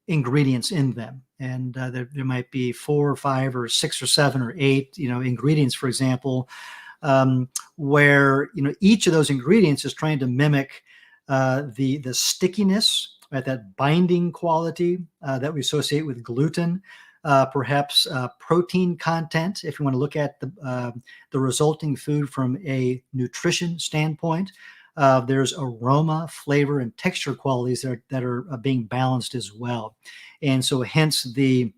ingredients in them. And there might be 4 or 5 or 6 or 7 or 8, ingredients, for example, where, each of those ingredients is trying to mimic the stickiness, right, that binding quality that we associate with gluten, perhaps protein content, if you want to look at the resulting food from a nutrition standpoint. There's aroma, flavor, and texture qualities that are being balanced as well. And so hence the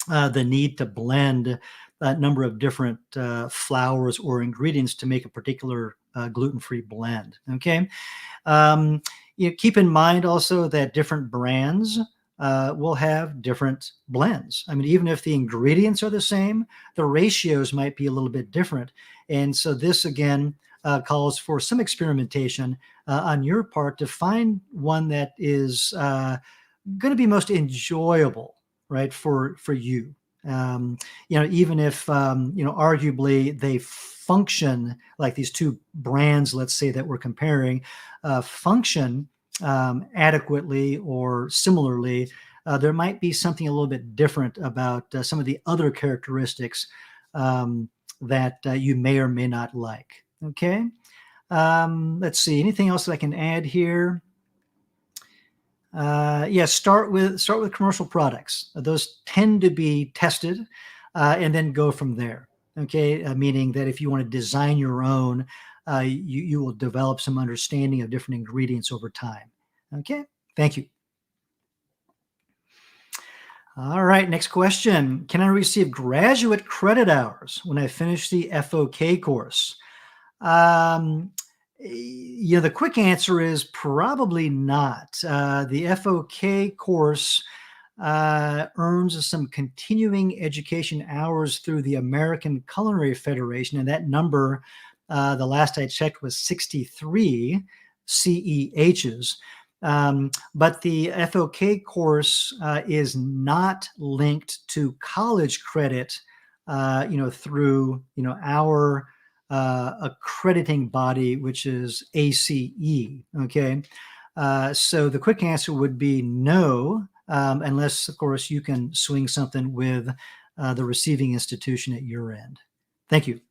need to blend a number of different flours or ingredients to make a particular gluten-free blend. Okay. Keep in mind also that different brands will have different blends. I mean, even if the ingredients are the same, the ratios might be a little bit different. And so this, again, calls for some experimentation on your part to find one that is going to be most enjoyable, right, for you. Even if, arguably they function like these two brands, let's say, that we're comparing, function adequately or similarly, there might be something a little bit different about some of the other characteristics that you may or may not like. Okay. Let's see. Anything else that I can add here? Start with commercial products. Those tend to be tested, and then go from there. Okay, meaning that if you want to design your own, you will develop some understanding of different ingredients over time. Okay, thank you. All right, next question. Can I receive graduate credit hours when I finish the FOK course? The quick answer is probably not. The FOK course earns some continuing education hours through the American Culinary Federation, and that number, the last I checked, was 63 CEHs. But the FOK course is not linked to college credit, through our accrediting body, which is ACE. Okay, so the quick answer would be no, unless, of course, you can swing something with the receiving institution at your end. Thank you.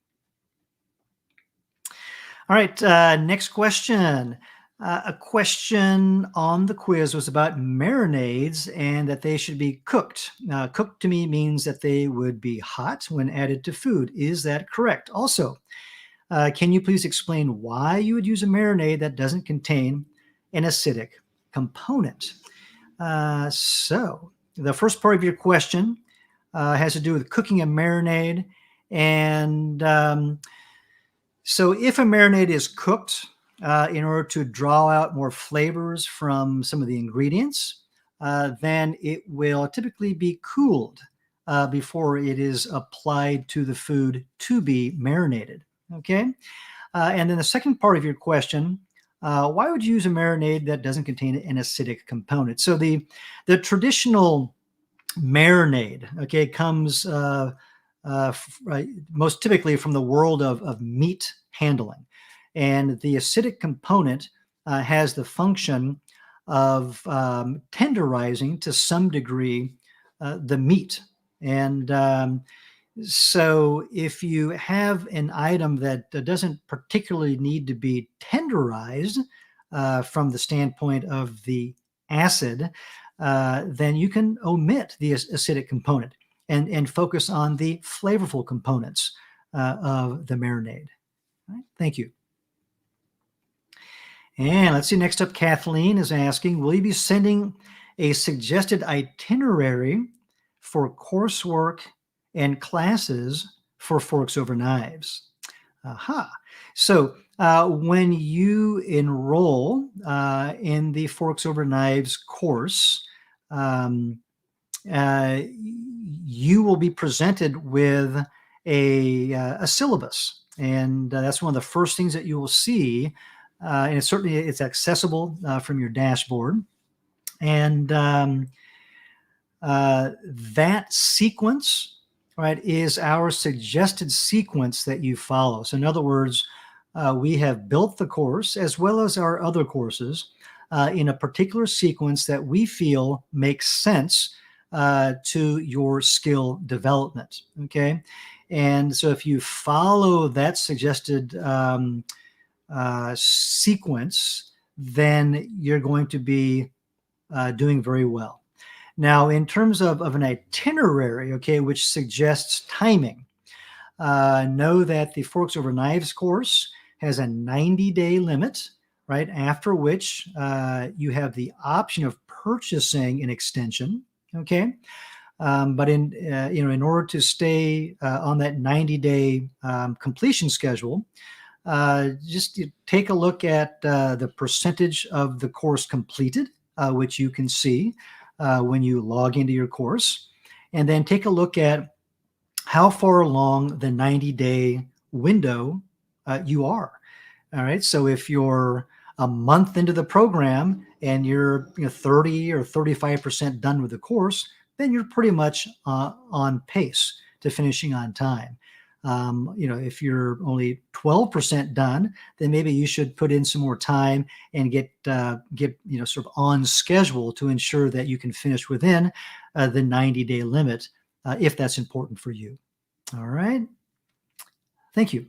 All right, next question. A question on the quiz was about marinades and that they should be cooked. Cooked to me means that they would be hot when added to food. Is that correct? Also, can you please explain why you would use a marinade that doesn't contain an acidic component? So the first part of your question has to do with cooking a marinade. And so if a marinade is cooked in order to draw out more flavors from some of the ingredients, then it will typically be cooled before it is applied to the food to be marinated. Okay. And then the second part of your question, why would you use a marinade that doesn't contain an acidic component? So the traditional marinade, okay, comes most typically from the world of meat handling. And the acidic component has the function of tenderizing to some degree the meat. And so if you have an item that doesn't particularly need to be tenderized from the standpoint of the acid, then you can omit the acidic component and focus on the flavorful components of the marinade. All right, thank you. And let's see, next up, Kathleen is asking, will you be sending a suggested itinerary for coursework and classes for Forks Over Knives? Aha. So when you enroll in the Forks Over Knives course, you will be presented with a syllabus. And that's one of the first things that you will see. And it's accessible from your dashboard. And that sequence, right, is our suggested sequence that you follow. So in other words, we have built the course as well as our other courses in a particular sequence that we feel makes sense to your skill development. Okay. And so if you follow that suggested sequence, then you're going to be doing very well. Now, in terms of an itinerary, okay, which suggests timing, know that the Forks Over Knives course has a 90-day limit, right? After which you have the option of purchasing an extension, okay? But in order to stay on that 90-day completion schedule, just take a look at the percentage of the course completed, which you can see when you log into your course, and then take a look at how far along the 90-day window you are. All right. So if you're a month into the program and you're 30 or 35% done with the course, then you're pretty much on pace to finishing on time. If you're only 12% done, then maybe you should put in some more time and get sort of on schedule to ensure that you can finish within the 90-day limit, if that's important for you. All right. Thank you.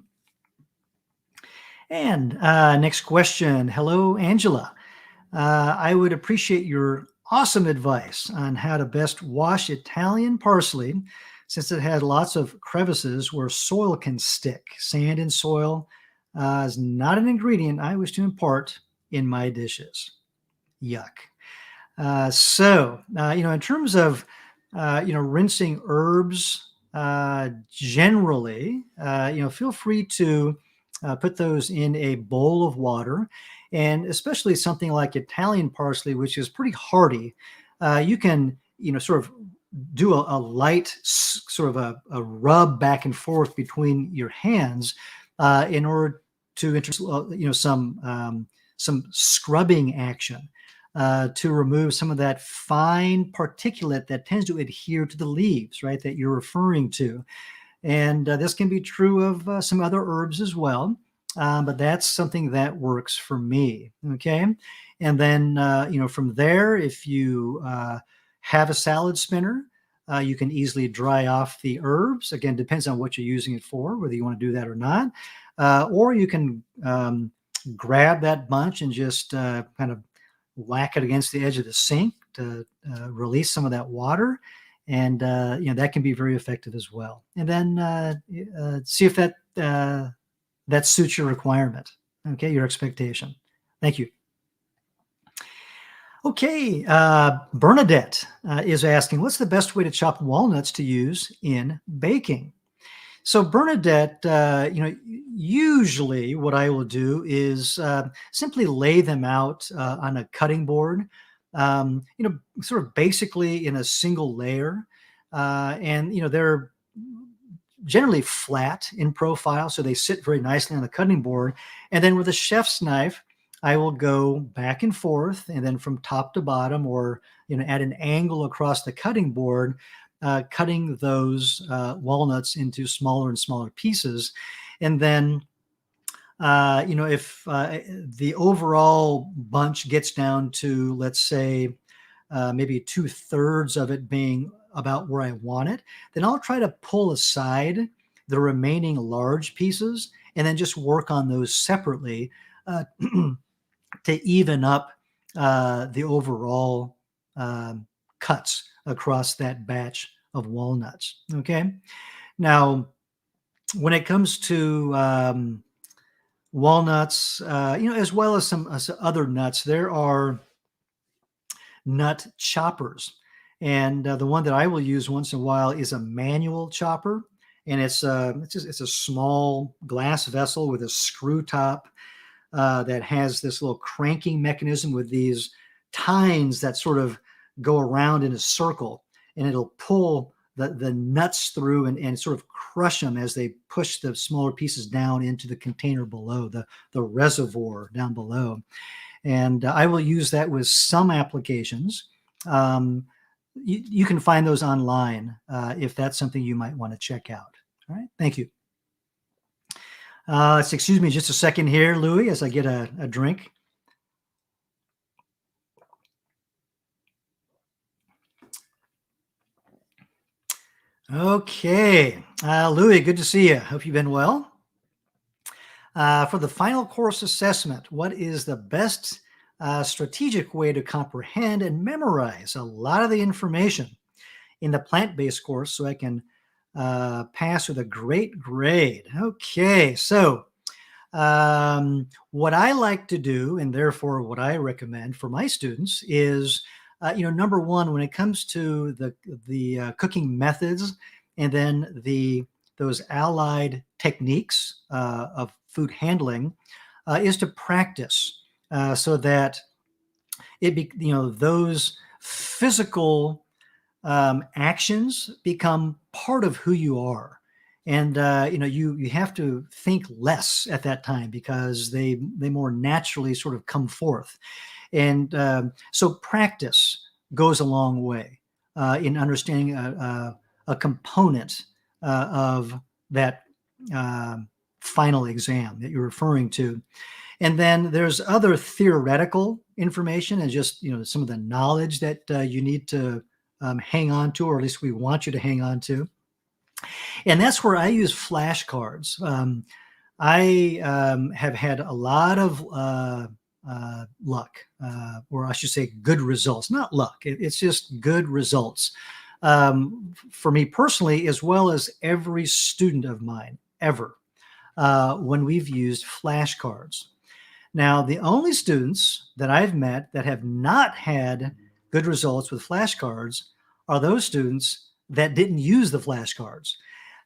And next question. Hello, Angela. I would appreciate your awesome advice on how to best wash Italian parsley, since it had lots of crevices where soil can stick. Sand and soil is not an ingredient I wish to impart in my dishes. Yuck. In terms of, rinsing herbs, generally, feel free to put those in a bowl of water, and especially something like Italian parsley, which is pretty hardy. You can, sort of do a light sort of a rub back and forth between your hands in order to introduce, some scrubbing action to remove some of that fine particulate that tends to adhere to the leaves, right, that you're referring to. And this can be true of some other herbs as well, but that's something that works for me, okay? And then, from there, if you have a salad spinner, you can easily dry off the herbs. Again, depends on what you're using it for, whether you want to do that or not. Or you can grab that bunch and just kind of whack it against the edge of the sink to release some of that water. And, that can be very effective as well. And then see if that suits your requirement, okay, your expectation. Thank you. Okay, Bernadette is asking, what's the best way to chop walnuts to use in baking? So Bernadette, usually what I will do is simply lay them out on a cutting board, sort of basically in a single layer. And they're generally flat in profile, so they sit very nicely on the cutting board. And then with a chef's knife, I will go back and forth, and then from top to bottom, or at an angle across the cutting board, cutting those walnuts into smaller and smaller pieces. And then, if the overall bunch gets down to, let's say, maybe 2/3 of it being about where I want it, then I'll try to pull aside the remaining large pieces and then just work on those separately to even up the overall cuts across that batch of walnuts. Okay. Now, when it comes to walnuts, as well as some other nuts, there are nut choppers. And the one that I will use once in a while is a manual chopper. And it's a small glass vessel with a screw top that has this little cranking mechanism with these tines that sort of go around in a circle, and it'll pull the nuts through and sort of crush them as they push the smaller pieces down into the container below, the reservoir down below. And I will use that with some applications. You can find those online if that's something you might want to check out. All right, thank you. Excuse me just a second here, Louis, as I get a drink. Okay, Louis, good to see you. Hope you've been well. For the final course assessment, what is the best strategic way to comprehend and memorize a lot of the information in the plant-based course so I can pass with a great grade? Okay, so what I like to do, and therefore what I recommend for my students, is number one, when it comes to the cooking methods, and then those allied techniques of food handling, is to practice so that those physical actions become part of who you are. And you have to think less at that time because they more naturally sort of come forth. And so practice goes a long way. in understanding a component of that final exam that you're referring to. And then there's other theoretical information and just, some of the knowledge that you need to hang on to, or at least we want you to hang on to. And that's where I use flashcards. I have had a lot of luck, or I should say good results, not luck. It's just good results for me personally, as well as every student of mine ever, when we've used flashcards. Now, the only students that I've met that have not had good results with flashcards are those students that didn't use the flashcards.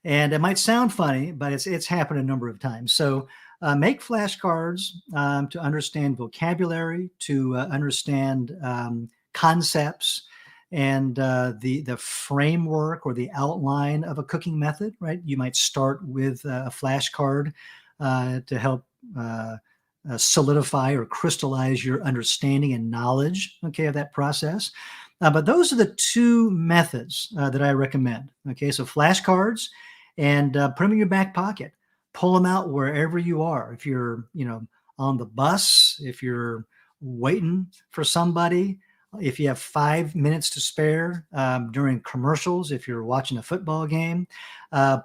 And it might sound funny, but it's happened a number of times. So make flashcards to understand vocabulary, to understand concepts, and the framework or the outline of a cooking method, right? You might start with a flashcard to help solidify or crystallize your understanding and knowledge, okay, of that process. But those are the two methods that I recommend. Okay, so flashcards, and put them in your back pocket. Pull them out wherever you are. If you're, on the bus, if you're waiting for somebody, if you have 5 minutes to spare during commercials, if you're watching a football game,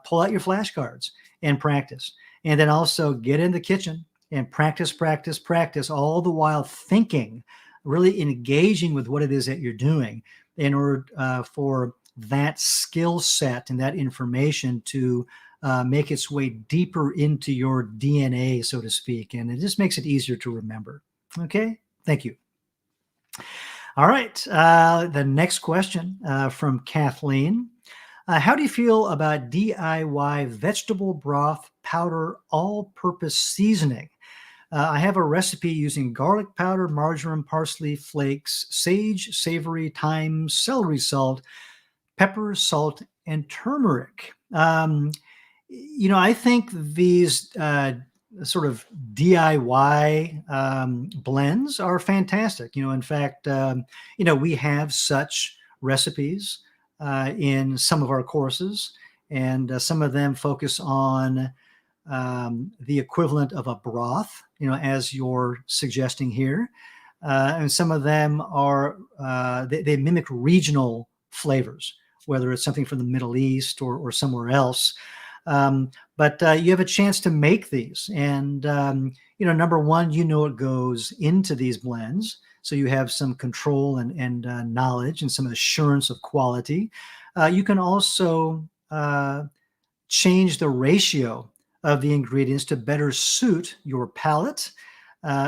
pull out your flashcards and practice. And then also get in the kitchen and practice, practice, practice, all the while thinking, really engaging with what it is that you're doing in order for that skill set and that information to make its way deeper into your DNA, so to speak. And it just makes it easier to remember. Okay, thank you. All right, the next question from Kathleen. How do you feel about DIY vegetable broth powder all-purpose seasoning? I have a recipe using garlic powder, marjoram, parsley, flakes, sage, savory, thyme, celery salt, pepper, salt, and turmeric. I think these sort of DIY blends are fantastic. In fact, we have such recipes in some of our courses, and some of them focus on the equivalent of a broth, as you're suggesting here. And some of them are, they mimic regional flavors, whether it's something from the Middle East or somewhere else. But you have a chance to make these. And, number one, what goes into these blends. So you have some control and knowledge and some assurance of quality. You can also change the ratio of the ingredients to better suit your palate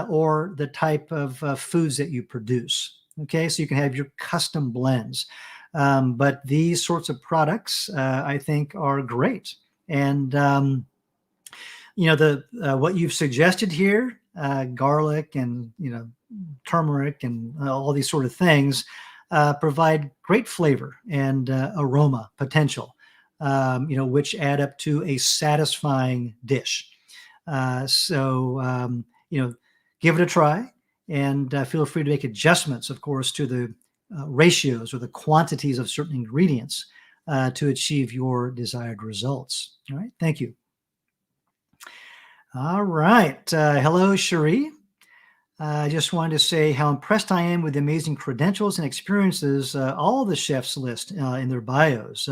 or the type of foods that you produce. Okay, so you can have your custom blends. But these sorts of products, I think, are great. And, what you've suggested here, garlic and, turmeric and all these sort of things provide great flavor and aroma potential. Which add up to a satisfying dish. So, give it a try, and feel free to make adjustments, of course, to the ratios or the quantities of certain ingredients to achieve your desired results. All right, thank you. All right, hello, Cherie. I just wanted to say how impressed I am with the amazing credentials and experiences all the chefs list in their bios.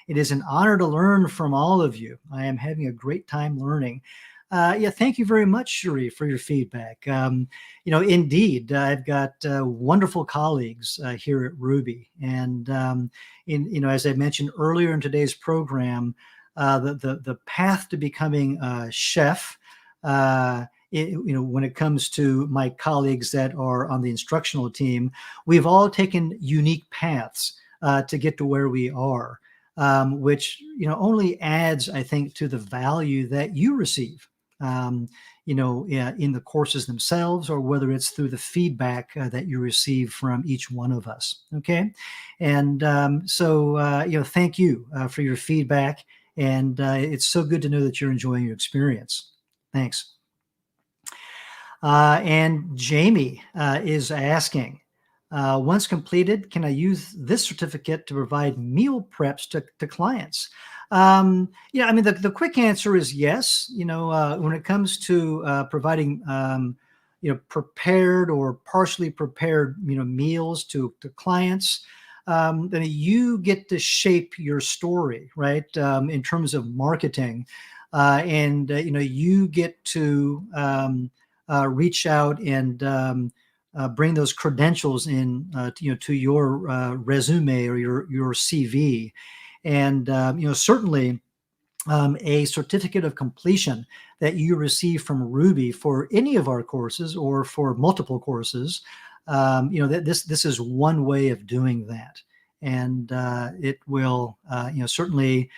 It is an honor to learn from all of you. I am having a great time learning. Thank you very much, Cherie, for your feedback. Indeed, I've got wonderful colleagues here at Ruby. And, as I mentioned earlier in today's program, the path to becoming a chef, when it comes to my colleagues that are on the instructional team, we've all taken unique paths to get to where we are, which, only adds, I think, to the value that you receive, in the courses themselves, or whether it's through the feedback that you receive from each one of us. Okay. And thank you for your feedback. And it's so good to know that you're enjoying your experience. Thanks. And Jamie is asking, Once completed, can I use this certificate to provide meal preps to clients? Yeah, I mean, the quick answer is yes. When it comes to providing, prepared or partially prepared, meals to clients, then you get to shape your story, right? In terms of marketing, and you get to reach out and bring those credentials in, to your resume or your CV, and certainly a certificate of completion that you receive from Ruby for any of our courses or for multiple courses. That this is one way of doing that, and it will certainly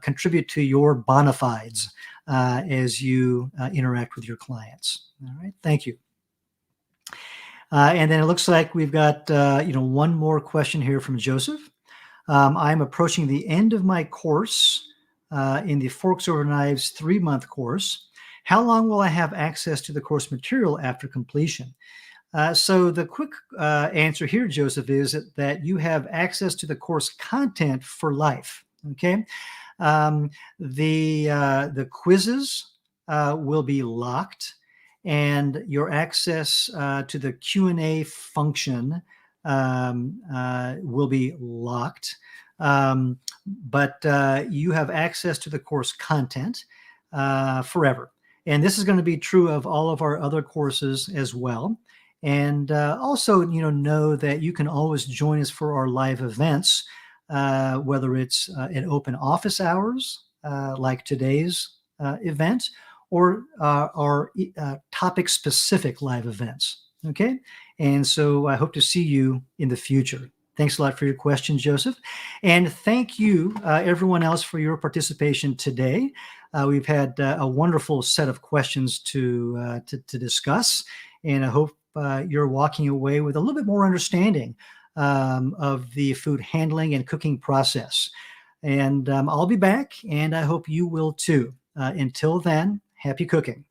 contribute to your bona fides as you interact with your clients. All right, thank you. And then it looks like we've got one more question here from Joseph. I'm approaching the end of my course in the Forks Over Knives 3-month course. How long will I have access to the course material after completion? So the quick answer here, Joseph, is that you have access to the course content for life. Okay, the quizzes will be locked, and your access to the Q&A function will be locked. But you have access to the course content forever. And this is going to be true of all of our other courses as well. And also, know that you can always join us for our live events, whether it's in open office hours, like today's event, or our topic-specific live events. Okay? And so I hope to see you in the future. Thanks a lot for your question, Joseph. And thank you, everyone else, for your participation today. We've had a wonderful set of questions to discuss, and I hope you're walking away with a little bit more understanding of the food handling and cooking process. And I'll be back, and I hope you will too. Until then, happy cooking.